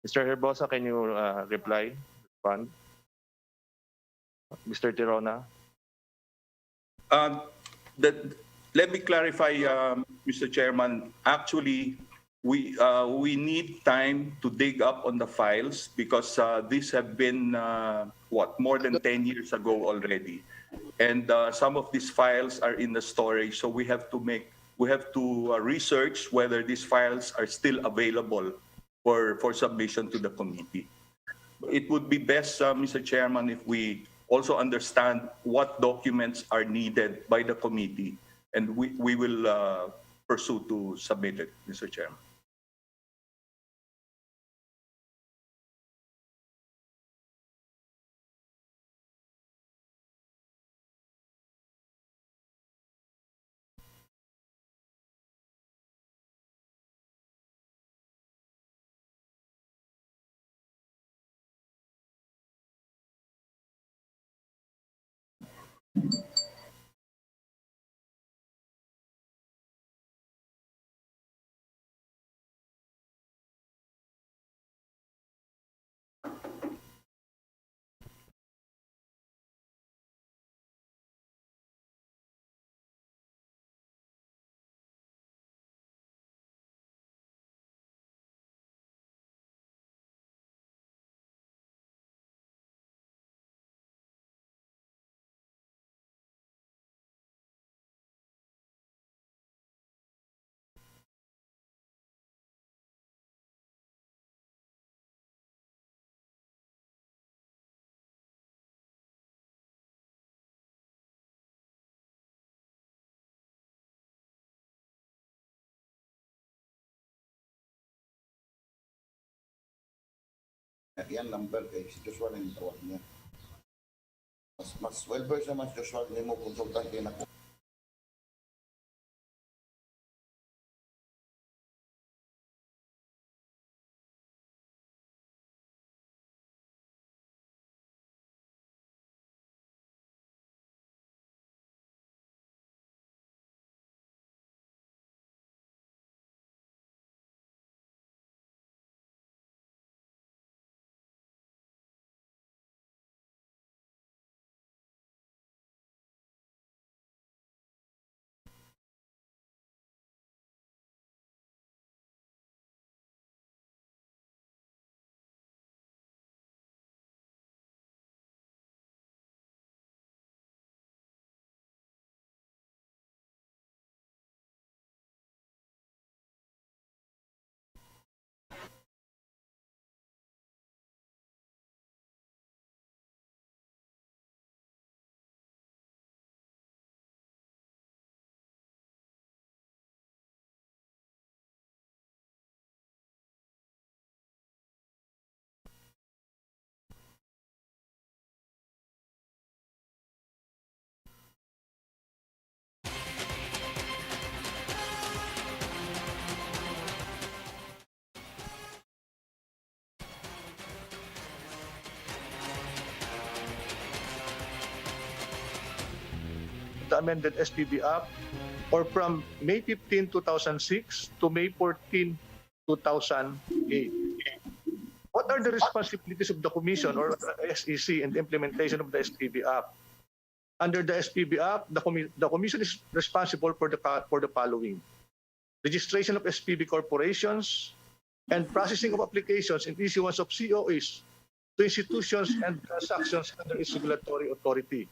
Mr. Herbosa, can you respond? Mr. Tirona? Let me clarify, Mr. Chairman. Actually, we need time to dig up on the files because these have been more than 10 years ago already, and some of these files are in the storage. So we have to research whether these files are still available for submission to the committee. It would be best, Mr. Chairman, if we also understand what documents are needed by the committee, and we will pursue to submit it, Mr. Chairman. Yan number kay si Joshua na yung tawag niya. Mas well versed naman si Joshua, hindi mo consultant din ako. The amended SPB Act, or from May 15, 2006 to May 14, 2008. What are the responsibilities of the Commission or SEC in the implementation of the SPB Act? Under the SPB Act, the Commission is responsible for the following: registration of SPB corporations and processing of applications and issuance of COEs to institutions and transactions under its regulatory authority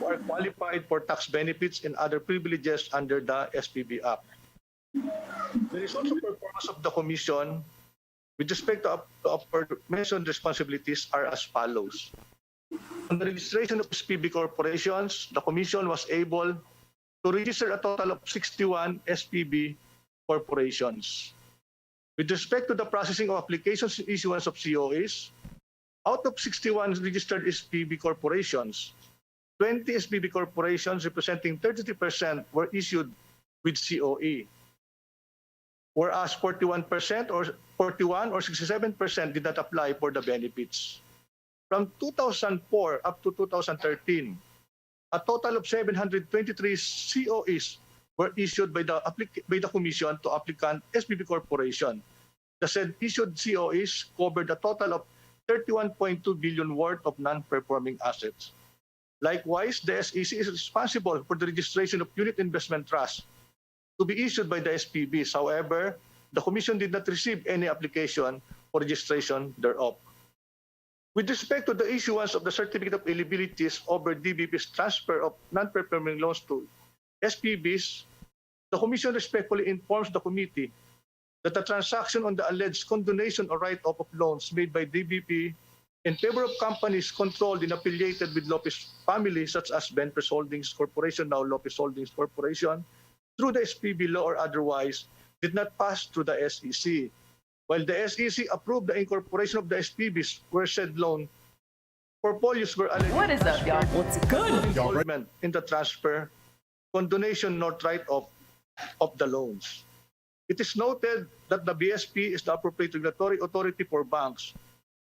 who are qualified for tax benefits and other privileges under the SPB Act. The results of performance of the Commission with respect to mentioned responsibilities are as follows. On the registration of SPB corporations, the Commission was able to register a total of 61 SPB corporations. With respect to the processing of applications and issuance of COEs, out of 61 registered SPB corporations, 20 SPB corporations representing 33% were issued with COE, whereas 41% or 67% did not apply for the benefits. From 2004 up to 2013, a total of 723 COEs were issued by the Commission to applicant SPB corporation. The said issued COEs covered a total of 31.2 billion worth of non-performing assets. Likewise, the SEC is responsible for the registration of unit investment trusts to be issued by the SPBs. However, the Commission did not receive any application for registration thereof. With respect to the issuance of the certificate of eligibilities over DBP's transfer of non-performing loans to SPBs, the Commission respectfully informs the committee that the transaction on the alleged condonation or write-off of loans made by DBP in favor of companies controlled and affiliated with Lopez family, such as Benpres Holdings Corporation, now Lopez Holdings Corporation, through the SPB law or otherwise, did not pass through the SEC. While the SEC approved the incorporation of the SPBs where said loan portfolios were alleged. What is up, y'all? What's good? Involvement in the transfer, condonation, not write-off of the loans. It is noted that the BSP is the appropriate regulatory authority for banks,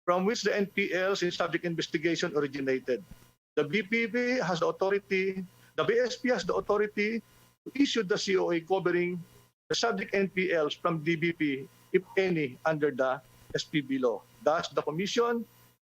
from which the NPLs in subject investigation originated. The BPP has the authority, the BSP has the authority to issue the COA covering the subject NPLs from DBP, if any, under the SPB law. Thus, the Commission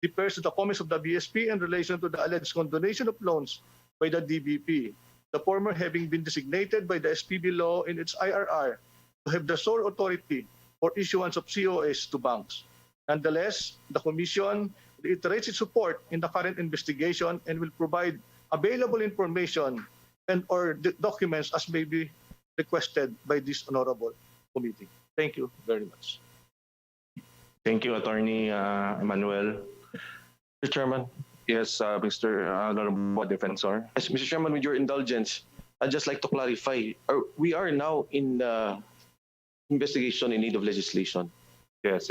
defers to the comments of the BSP in relation to the alleged condonation of loans by the DBP, the former having been designated by the SPB law in its IRR to have the sole authority for issuance of COAs to banks. Nonetheless, the Commission reiterates its support in the current investigation and will provide available information and or documents as may be requested by this honorable committee. Thank you very much. Thank you, Attorney Emmanuel. Mr. Chairman. Yes, Mr. Honorable Defensor. Yes, Mr. Chairman, with your indulgence, I'd just like to clarify. We are now in the investigation in need of legislation. Yes.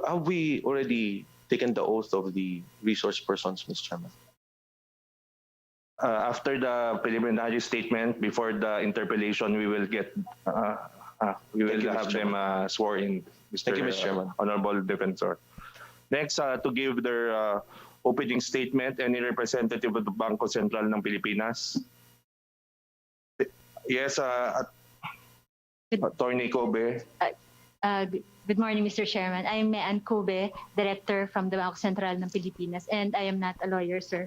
Have we already taken the oath of the resource persons, Mr. Chairman. After the preliminary statement, before the interpellation, we will get we will Thank you, Mr. have them sworn in, Mr. Thank you, Mr. Chairman. Honorable Defensor. Next, to give their opening statement, any representative of the Bangko Sentral ng Pilipinas? Yes, Attorney Kobe. Good morning, Mr. Chairman. I am Mean Kobe, Director from the Bangko Sentral ng Pilipinas, and I am not a lawyer, sir.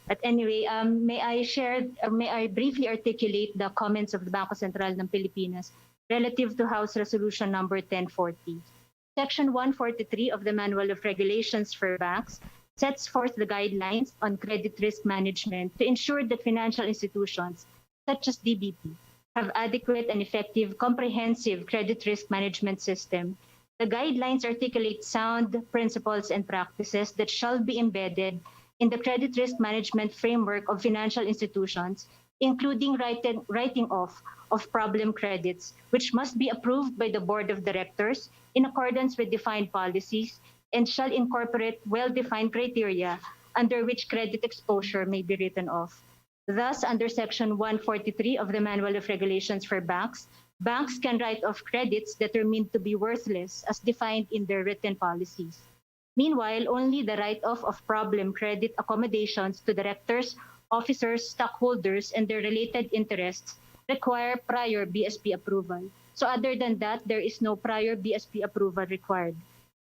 But anyway, may I briefly articulate the comments of the Bangko Sentral ng Pilipinas relative to House Resolution number 1040. Section 143 of the Manual of Regulations for Banks sets forth the guidelines on credit risk management to ensure that financial institutions, such as DBP, have adequate and effective comprehensive credit risk management system. The guidelines articulate sound principles and practices that shall be embedded in the credit risk management framework of financial institutions, including writing off of problem credits, which must be approved by the Board of Directors in accordance with defined policies and shall incorporate well-defined criteria under which credit exposure may be written off. Thus, under Section 143 of the Manual of Regulations for Banks, banks can write off credits determined to be worthless as defined in their written policies. Meanwhile, only the write-off of problem credit accommodations to directors, officers, stockholders, and their related interests require prior BSP approval. So other than that, there is no prior BSP approval required.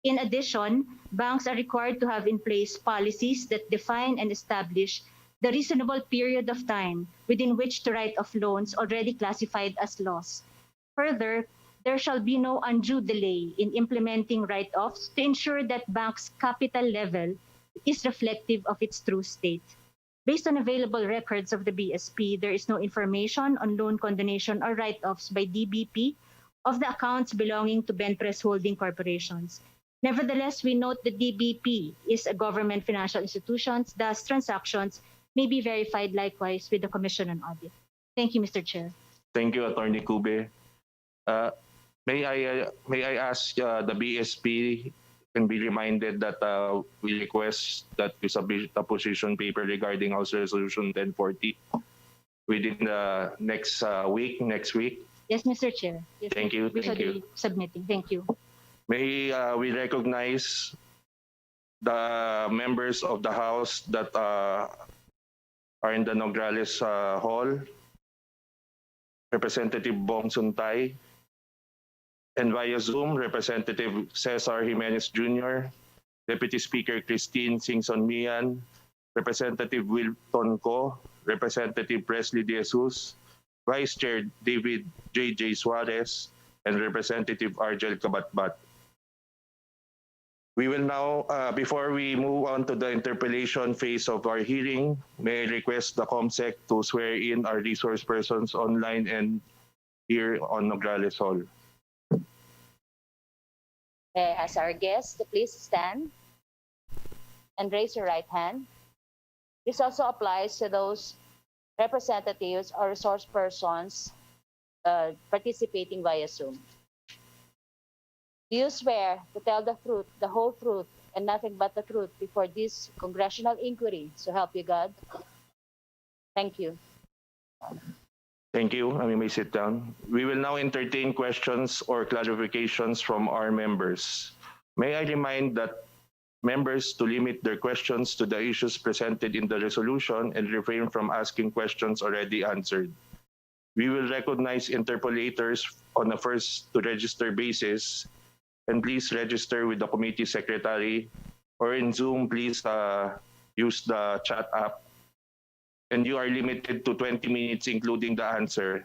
In addition, banks are required to have in place policies that define and establish the reasonable period of time within which to write off loans already classified as loss. Further, there shall be no undue delay in implementing write-offs to ensure that banks' capital level is reflective of its true state. Based on available records of the BSP, there is no information on loan condonation or write-offs by DBP of the accounts belonging to Benpres Holding Corporations. Nevertheless, we note that DBP is a government financial institution, thus transactions may be verified likewise with the Commission on Audit. Thank you, Mr. Chair. Thank you, Attorney Kube. May I ask the BSP can be reminded that we request that you submit a position paper regarding House Resolution 1040 within the next week? Yes, Mr. Chair. Yes, Thank you. We shall be submitting. Thank you. May we recognize the members of the House that are in the Nograles Hall. Representative Bong Suntay, and via Zoom, Representative Cesar Jimenez Jr., Deputy Speaker Christine Singson Mian, Representative Wilton Co, Representative Presley De Jesus, Vice Chair David J.J. Suarez, and Representative Argel Kabatbat. We will now, before we move on to the interpellation phase of our hearing, may I request the COMSEC to swear in our resource persons online and here on Nograles Hall. May I ask our guests to please stand and raise your right hand. This also applies to those representatives or resource persons participating via Zoom. Do you swear to tell the truth, the whole truth, and nothing but the truth before this congressional inquiry, so help you God? Thank you. Thank you. You may sit down. We will now entertain questions or clarifications from our members. May I remind that members to limit their questions to the issues presented in the resolution and refrain from asking questions already answered. We will recognize interpollators on a first to register basis, and please register with the committee secretary, or in Zoom, please use the chat app. And you are limited to 20 minutes, including the answer.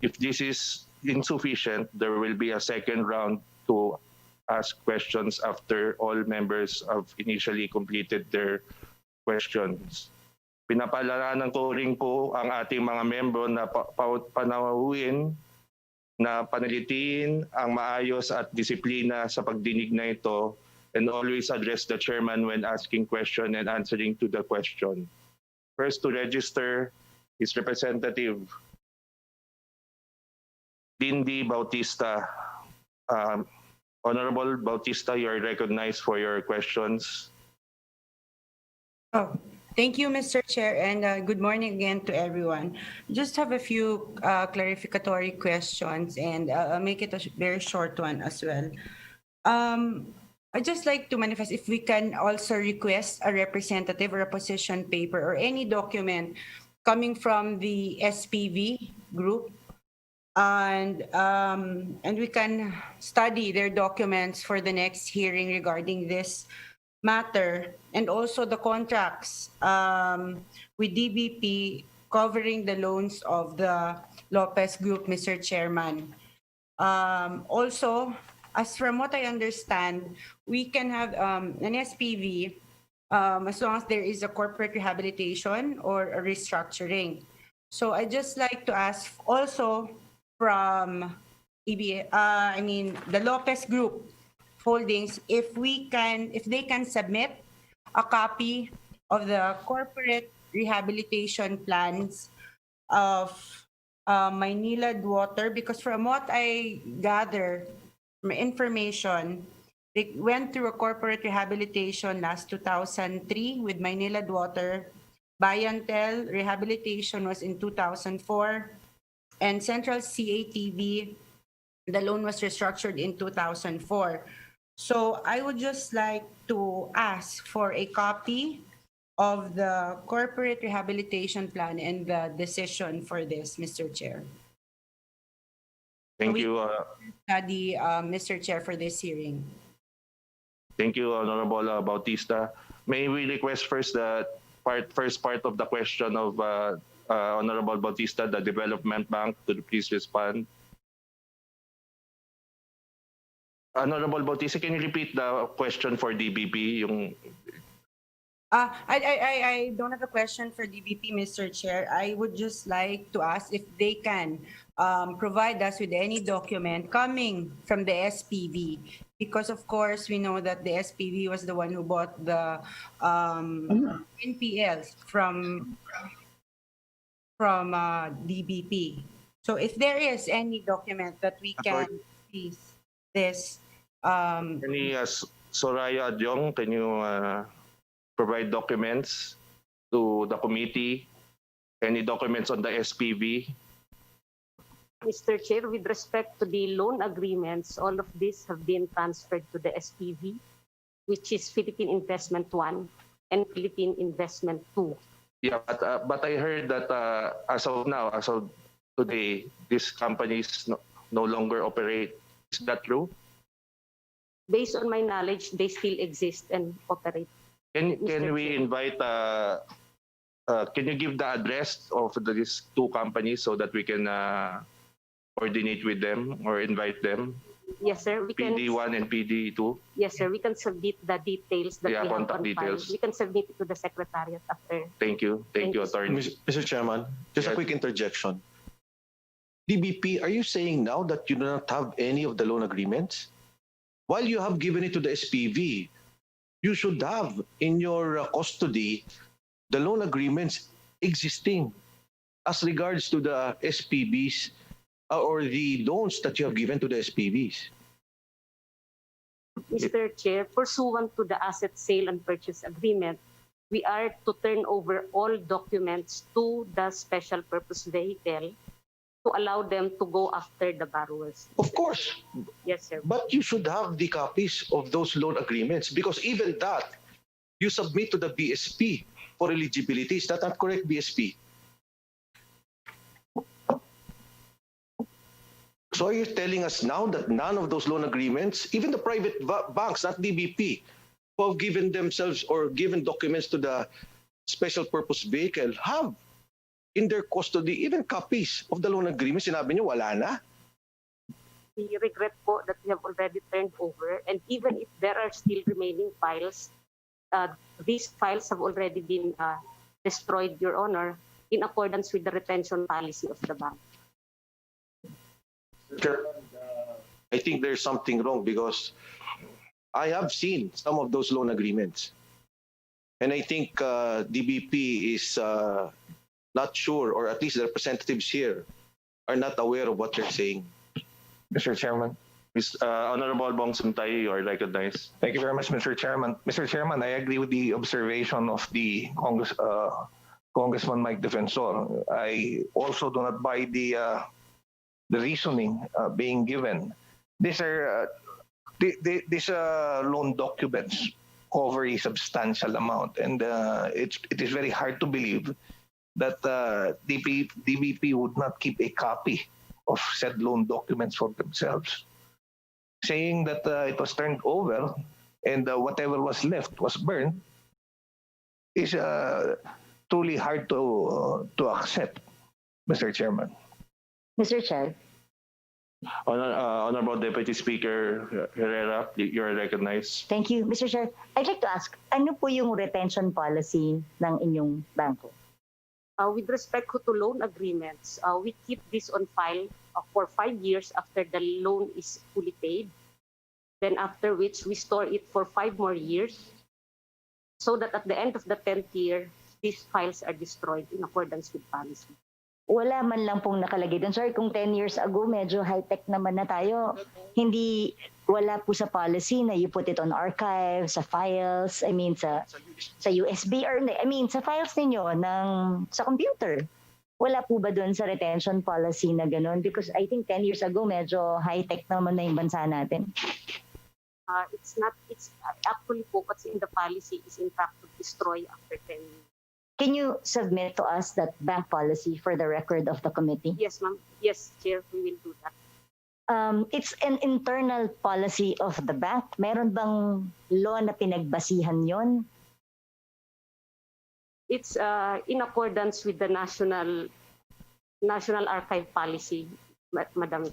If this is insufficient, there will be a second round to ask questions after all members have initially completed their questions. Pinapaalalahanan ko rin po ang ating mga membro na panawahuin na panalitiin ang maayos at disiplina sa pagdinig na ito, and always address the chairman when asking question and answering to the question. First to register is Representative Dindy Bautista. Honorable Bautista, you are recognized for your questions. Oh, thank you, Mr. Chair, and good morning again to everyone. Just have a few clarificatory questions, and I'll make it a very short one as well. I'd just like to manifest if we can also request a representative or a position paper or any document coming from the SPV group, and we can study their documents for the next hearing regarding this matter, and also the contracts with DBP covering the loans of the Lopez Group, Mr. Chairman. Also, as from what I understand, we can have an SPV as long as there is a corporate rehabilitation or a restructuring. So I just like to ask also from the Lopez Group Holdings, if they can submit a copy of the corporate rehabilitation plans of Maynilad Water, because from what I gather from information, they went through a corporate rehabilitation last 2003 with Maynilad Water. Bayantel rehabilitation was in 2004, and Central CATV, the loan was restructured in 2004. So I would just like to ask for a copy of the corporate rehabilitation plan and the decision for this, Mr. Chair. Thank you. Study, Mr. Chair, for this hearing. Thank you, Honorable Bautista. May we request first the first part of the question of Honorable Bautista, the Development Bank, to please respond. Honorable Bautista, can you repeat the question for DBP? I don't have a question for DBP, Mr. Chair. I would just like to ask if they can provide us with any document coming from the SPV, because of course we know that the SPV was the one who bought the NPLs from DBP. So if there is any document that we can please this. Soraya Adyong, can you provide documents to the committee? Any documents on the SPV? Mr. Chair, with respect to the loan agreements, all of these have been transferred to the SPV, which is Philippine Investment 1 and Philippine Investment 2. Yeah, but I heard that as of now, as of today, these companies no longer operate. Is that true? Based on my knowledge, they still exist and operate. Can we invite? Can you give the address of these two companies so that we can coordinate with them or invite them? Yes, sir. We can. PD1 and PD2. Yes, sir. We can submit the details that we have contact on details. file. We can submit it to the secretariat after. Thank you. Thank you, Attorney. Mr. Chairman, just a quick interjection. DBP, are you saying now that you do not have any of the loan agreements? While you have given it to the SPV, you should have in your custody the loan agreements existing as regards to the SPVs or the loans that you have given to the SPVs. Mr. Chair, pursuant to the asset sale and purchase agreement, we are to turn over all documents to the special purpose vehicle to allow them to go after the borrowers. Of course. Yes, sir. But you should have the copies of those loan agreements, because even that, you submit to the BSP for eligibility. Is that not correct, BSP? So are you telling us now that none of those loan agreements, even the private banks, not DBP, who have given themselves or given documents to the special purpose vehicle, have in their custody even copies of the loan agreement? Sinabi niyo, wala na? We regret po that we have already turned over, and even if there are still remaining files, these files have already been destroyed, Your Honor, in accordance with the retention policy of the bank. I think there's something wrong, because I have seen some of those loan agreements. And I think DBP is not sure, or at least the representatives here are not aware of what they're saying. Mr. Chairman. Honorable Bong Suntay, you are recognized. Thank you very much, Mr. Chairman. Mr. Chairman, I agree with the observation of the Congressman Mike Defensor. I also do not buy the reasoning being given. These are these loan documents cover a substantial amount, and it is very hard to believe that DBP would not keep a copy of said loan documents for themselves. Saying that it was turned over and whatever was left was burned is truly hard to accept, Mr. Chairman. Mr. Chair. Honorable Deputy Speaker Herrera, you are recognized. Thank you, Mr. Chair. I'd like to ask, ano po yung retention policy ng inyong bangko? With respect to loan agreements, we keep this on file for 5 years after the loan is fully paid. Then after which we store it for 5 more years so that at the end of the 10th year, these files are destroyed in accordance with policy. Wala man lang pong nakalagay doon. Sorry, kung 10 years ago, medyo high-tech naman na tayo. Hindi, wala po sa policy na you put it on archive, sa files, I mean sa USB or I mean sa files ninyo sa computer. Wala po ba doon sa retention policy na gano'n? Because I think 10 years ago, medyo high-tech naman na yung bansa natin. It's actually po what's in the policy is in fact to destroy after 10 years. Can you submit to us that bank policy for the record of the committee? Yes, ma'am. Yes, Chair, we will do that. It's an internal policy of the bank. Meron bang law na pinagbasihan yon? It's in accordance with the National Archive Policy, Madam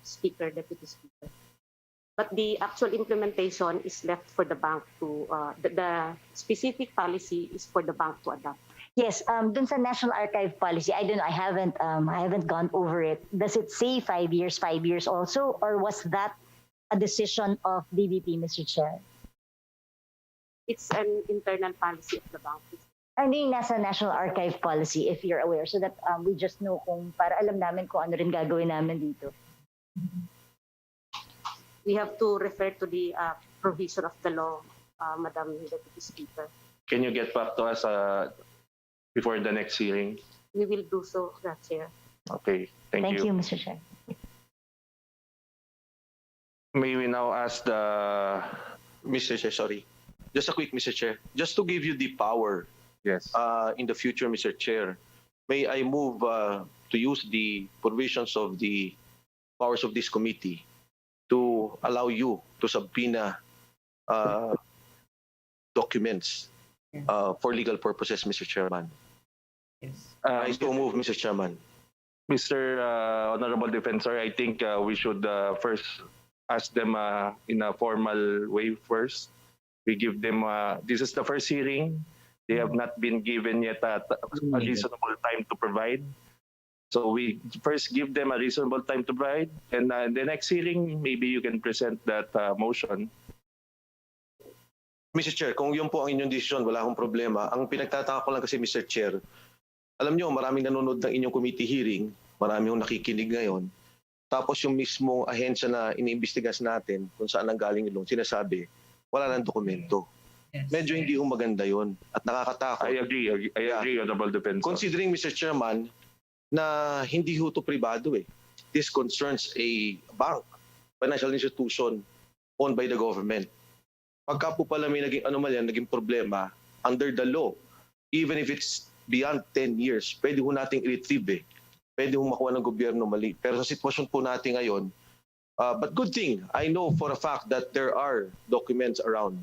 Speaker, Deputy Speaker. But the actual implementation is left for the bank to, the specific policy is for the bank to adopt. Yes, dun sa National Archive Policy, I don't know, I haven't gone over it. Does it say 5 years also, or was that a decision of DBP, Mr. Chair? It's an internal policy of the bank. Ano yung nasa National Archive Policy, if you're aware, so that we just know para alam namin kung ano rin gagawin namin dito. We have to refer to the provision of the law, Madam Deputy Speaker. Can you get back to us before the next hearing? We will do so, Chair. Okay, thank you. Thank you, Mr. Chair. May we now ask the... Mr. Chair, sorry. Just a quick, Mr. Chair. Just to give you the power in the future, Mr. Chair, may I move to use the provisions of the powers of this committee to allow you to subpoena documents for legal purposes, Mr. Chairman. Yes. I so move, Mr. Chairman. Mr. Honorable Defensor, I think we should first ask them in a formal way first. We give them, this is the first hearing. They have not been given yet a reasonable time to provide. So we first give them a reasonable time to provide, and in the next hearing, maybe you can present that motion. Mr. Chair, kung yun po ang inyong desisyon, wala akong problema. Ang pinagtataka ko lang kasi, Mr. Chair, alam nyo, maraming nanonood ng inyong committee hearing, maraming nakikinig ngayon. Tapos yung mismong ahensya na iniimbestigas natin kung saan ang galing yung loan, sinasabi, wala nang dokumento. Medyo hindi maganda yun at nakakatakot. I agree, Honorable Defensor. Considering, Mr. Chairman, na hindi ho ito pribado eh. This concerns a bank, financial institution owned by the government. Pagka po pala may naging anomalya, naging problema, under the law, even if it's beyond 10 years, pwede ho nating i-retrieve eh. Pwede ho makuha ng gobyerno mali. Pero sa sitwasyon po natin ngayon, but good thing, I know for a fact that there are documents around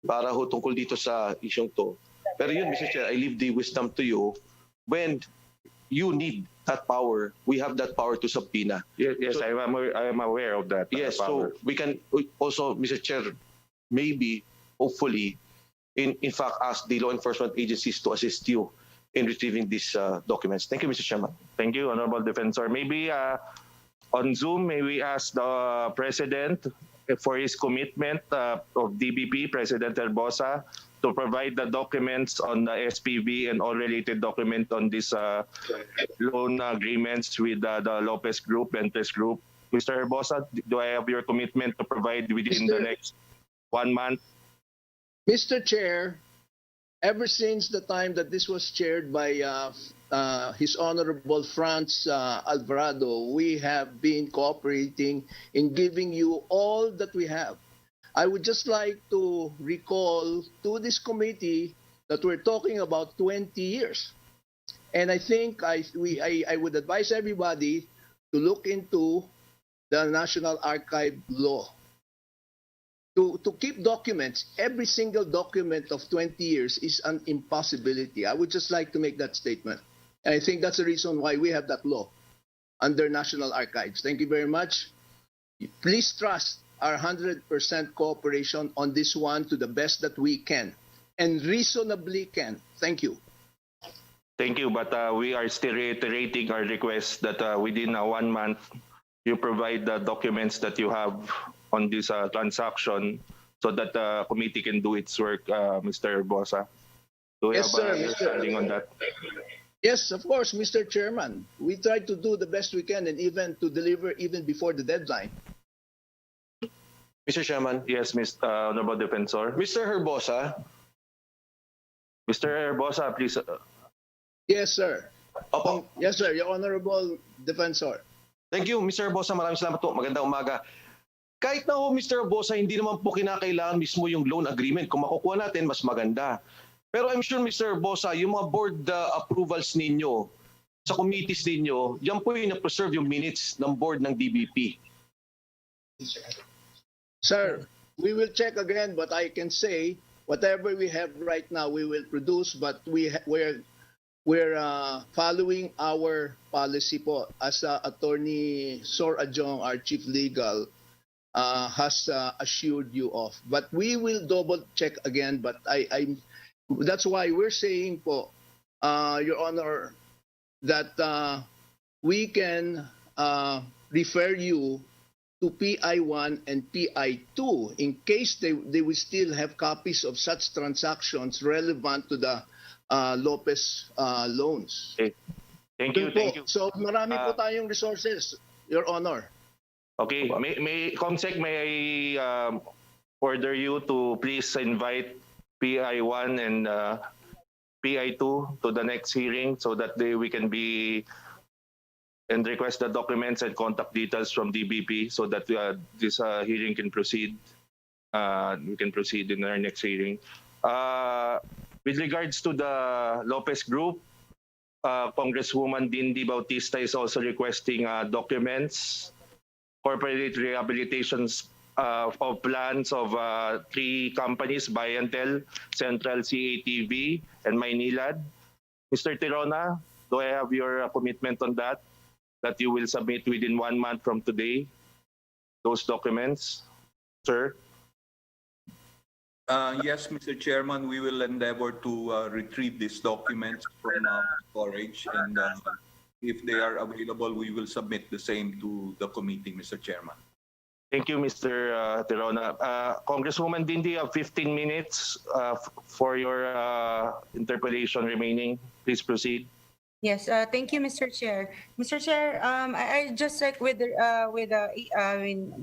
para ho tungkol dito sa isyong to. Pero yun, Mr. Chair, I leave the wisdom to you when you need that power. We have that power to subpoena. Yes, so, I am aware of that. Yes, power. So we can also, Mr. Chair, maybe, hopefully, in fact, ask the law enforcement agencies to assist you in retrieving these documents. Thank you, Mr. Chairman. Thank you, Honorable Defensor. Maybe on Zoom, may we ask the President for his commitment of DBP, President Herbosa, to provide the documents on the SPV and all related documents on this loan agreements with the Lopez Group, Entes Group. Mr. Herbosa, do I have your commitment to provide within the next 1 month? Mr. Chair, ever since the time that this was chaired by His Honorable Franz Alvarado, we have been cooperating in giving you all that we have. I would just like to recall to this committee that we're talking about 20 years. And I think I would advise everybody to look into the National Archive law. To keep documents, every single document of 20 years is an impossibility. I would just like to make that statement. And I think that's the reason why we have that law under National Archives. Thank you very much. Please trust our 100% cooperation on this one to the best that we can and reasonably can. Thank you. Thank you, but we are still reiterating our request that within 1 month, you provide the documents that you have on this transaction so that the committee can do its work, Mr. Bosa. Do we Yes, have sir, an understanding on that? Yes, of course, Mr. Chairman. We try to do the best we can and even to deliver even before the deadline. Mr. Chairman. Yes, Mr. Honorable Defensor. Mr. Herbosa. Mr. Herbosa, please. Yes, sir. Opo. Yes, sir. Your Honorable Defensor. Thank you, Mr. Herbosa. Maraming salamat po. Magandang umaga. Kahit na ho, Mr. Herbosa, hindi naman po kinakailangan mismo yung loan agreement. Kung makukuha natin, mas maganda. Pero I'm sure, Mr. Herbosa, yung mga board approvals ninyo, sa committees ninyo, yan po yung na-preserve yung minutes ng board ng DBP. Sir, we will check again, but I can say whatever we have right now, we will produce, but we're following our policy po. As Attorney Sor Adjong, our Chief Legal, has assured you of. But we will double check again, but that's why we're saying po, Your Honor, that we can refer you to PI1 and PI2 in case they will still have copies of such transactions relevant to the Lopez loans. Okay. Thank you, thank you. So marami po tayong resources, Your Honor. Okay, Comsec, may I order you to please invite PI1 and PI2 to the next hearing so that we can be and request the documents and contact details from DBP so that this hearing can proceed. We can proceed in our next hearing. With regards to the Lopez Group, Congresswoman Dindy Bautista is also requesting documents, corporate rehabilitations of plans of 3 companies, Bayantel, Central CATV, and Maynilad. Mr. Tirona, do I have your commitment on that you will submit within 1 month from today, those documents, sir? Yes, Mr. Chairman, we will endeavor to retrieve these documents from storage, and if they are available, we will submit the same to the committee, Mr. Chairman. Thank you, Mr. Tirona. Congresswoman Dindy, you have 15 minutes for your interpellation remaining. Please proceed. Yes, thank you, Mr. Chair. Mr. Chair, I just like with the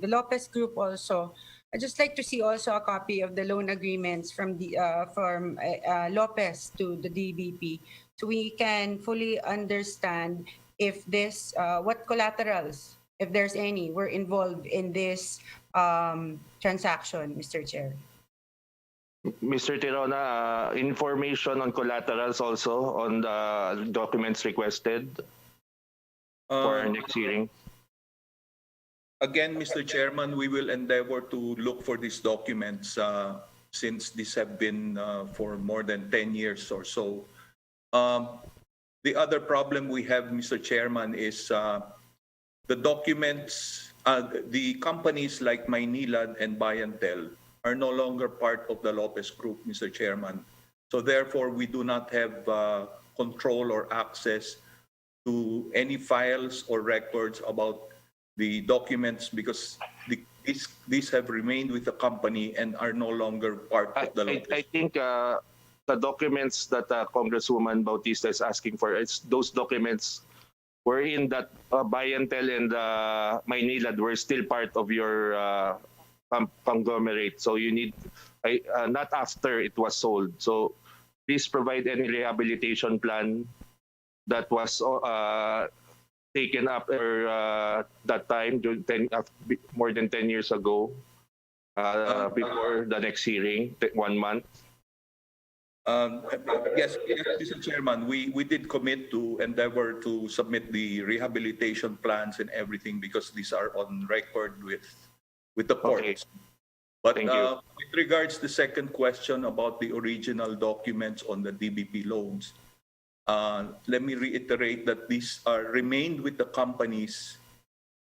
Lopez Group also. I just like to see also a copy of the loan agreements from Lopez to the DBP, so we can fully understand if this what collaterals, if there's any, were involved in this transaction, Mr. Chair. Mr. Tirona, information on collaterals also on the documents requested for our next hearing. Again, Mr. Chairman, we will endeavor to look for these documents since these have been for more than 10 years or so. The other problem we have, Mr. Chairman, is the documents, the companies like Maynilad and Bayantel are no longer part of the Lopez Group, Mr. Chairman. So therefore, we do not have control or access to any files or records about the documents because these have remained with the company and are no longer part of the Lopez. I think the documents that Congresswoman Bautista is asking for, those documents wherein that Bayantel and Maynilad were still part of your conglomerate. So you need, not after it was sold. So please provide any rehabilitation plan that was taken up that time, more than 10 years ago, before the next hearing, 1 month. Yes, Mr. Chairman, we did commit to endeavor to submit the rehabilitation plans and everything because these are on record with the courts. But with regards to the second question about the original documents on the DBP loans, let me reiterate that these are remained with the companies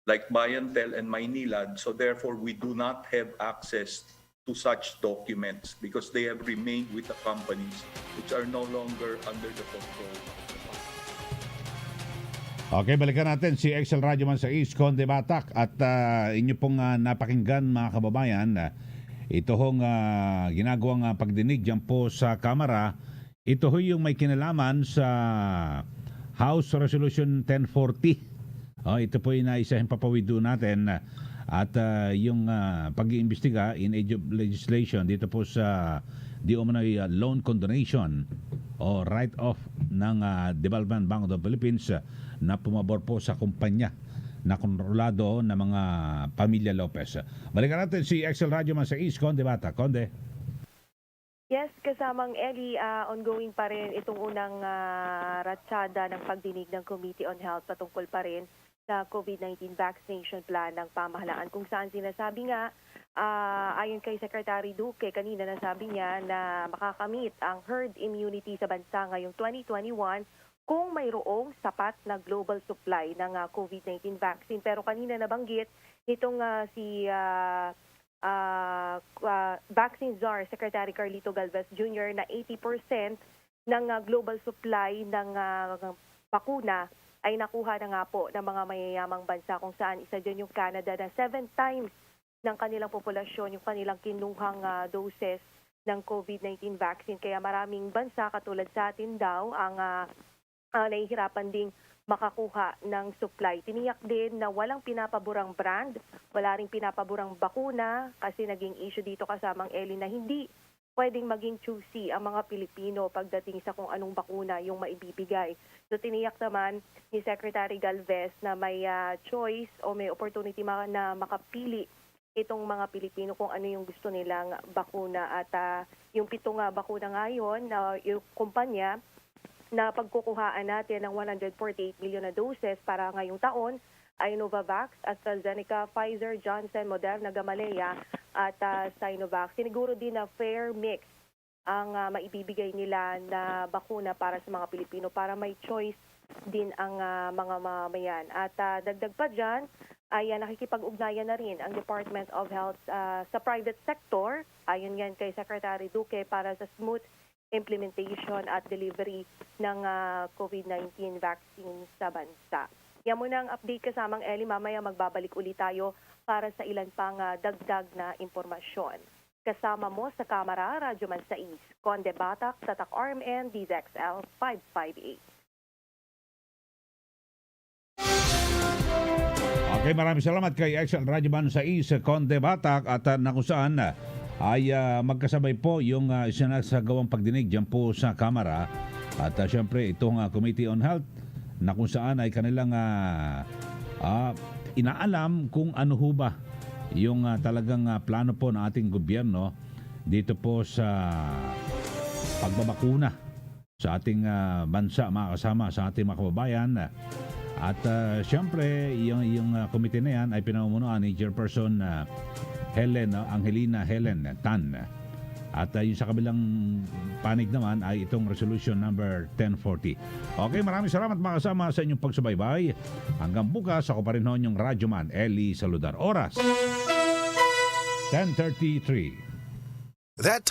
like Bayantel and Maynilad, so therefore we do not have access to such documents because they have remained with the companies which are no longer under the control. Okay, balikan natin si XL Radyoman sa East Conde Batak at inyo pong napakinggan mga kababayan. Ito hong ginagawang pagdinig dyan po sa Kamara. Ito ho yung may kinalaman sa House Resolution 1040. Ito po yung naisahin papawido natin. At yung pag-iimbestiga in age of legislation dito po sa di umano'y loan condonation o write-off ng Development Bank of the Philippines na pumabor po sa kumpanya na kontrolado ng mga pamilya Lopez. Balikan natin si XL Radyoman sa East Conde Bata. Conde. Yes, kasamang Ely, ongoing pa rin itong unang ratsada ng pagdinig ng Committee on Health patungkol pa rin sa COVID-19 vaccination plan ng pamahalaan kung saan sinasabi nga, ayon kay Secretary Duque, kanina nasabi niya na makakamit ang herd immunity sa bansa ngayong 2021 kung mayroong sapat na global supply ng COVID-19 vaccine. Pero kanina nabanggit itong si Vaccine Czar, Secretary Carlito Galvez Jr. na 80% ng global supply ng bakuna ay nakuha na nga po ng mga mayayamang bansa kung saan isa dyan yung Canada na 7 times ng kanilang populasyon yung kanilang kinuhang doses ng COVID-19 vaccine. Kaya maraming bansa katulad sa atin daw ang nahihirapan ding makakuha ng supply. Tiniyak din na walang pinapaborang brand, wala ring pinapaborang bakuna kasi naging issue dito kasamang Ely na hindi pwedeng maging choosy ang mga Pilipino pagdating sa kung anong bakuna yung maibibigay. So tiniyak naman ni Secretary Galvez na may choice o may opportunity na makapili itong mga Pilipino kung ano yung gusto nilang bakuna. At yung 7 bakuna ngayon na yung kumpanya na pagkukuhaan natin ng 148 million na doses para ngayong taon ay Novavax, AstraZeneca, Pfizer, Johnson, Moderna, Gamaleya at Sinovac. Siniguro din na fair mix ang maibibigay nila na bakuna para sa mga Pilipino para may choice din ang mga mamayan. At dagdag pa dyan ay nakikipag-ugnayan na rin ang Department of Health sa private sector. Ayon yan kay Secretary Duque para sa smooth implementation at delivery ng COVID-19 vaccine sa bansa. Yan muna ang update kasamang Ely. Mamaya magbabalik ulit tayo para sa ilan pang dagdag na impormasyon. Kasama mo sa Kamara, Radyoman sa East, Conde Batak, Tatak RMN, DZXL 558. Okay, maraming salamat kay XL Radyoman sa East, Conde Batak at na kung saan ay magkasabay po yung isinasagawang pagdinig dyan po sa Kamara. At syempre itong Committee on Health na kung saan ay kanilang inaalam kung ano ho ba yung talagang plano po ng ating gobyerno dito po sa pagbabakuna sa ating bansa, mga kasama sa ating mga kababayan. At syempre yung committee na yan ay pinamumunuan ni Chairperson Angelina Helen Tan. At yung sa kabilang panig naman ay itong resolution number 1040. Okay, maraming salamat mga kasama sa inyong pagsubaybay. Hanggang bukas, ako pa rin yung Radyoman, Ely Saludar. Oras, 10:33. That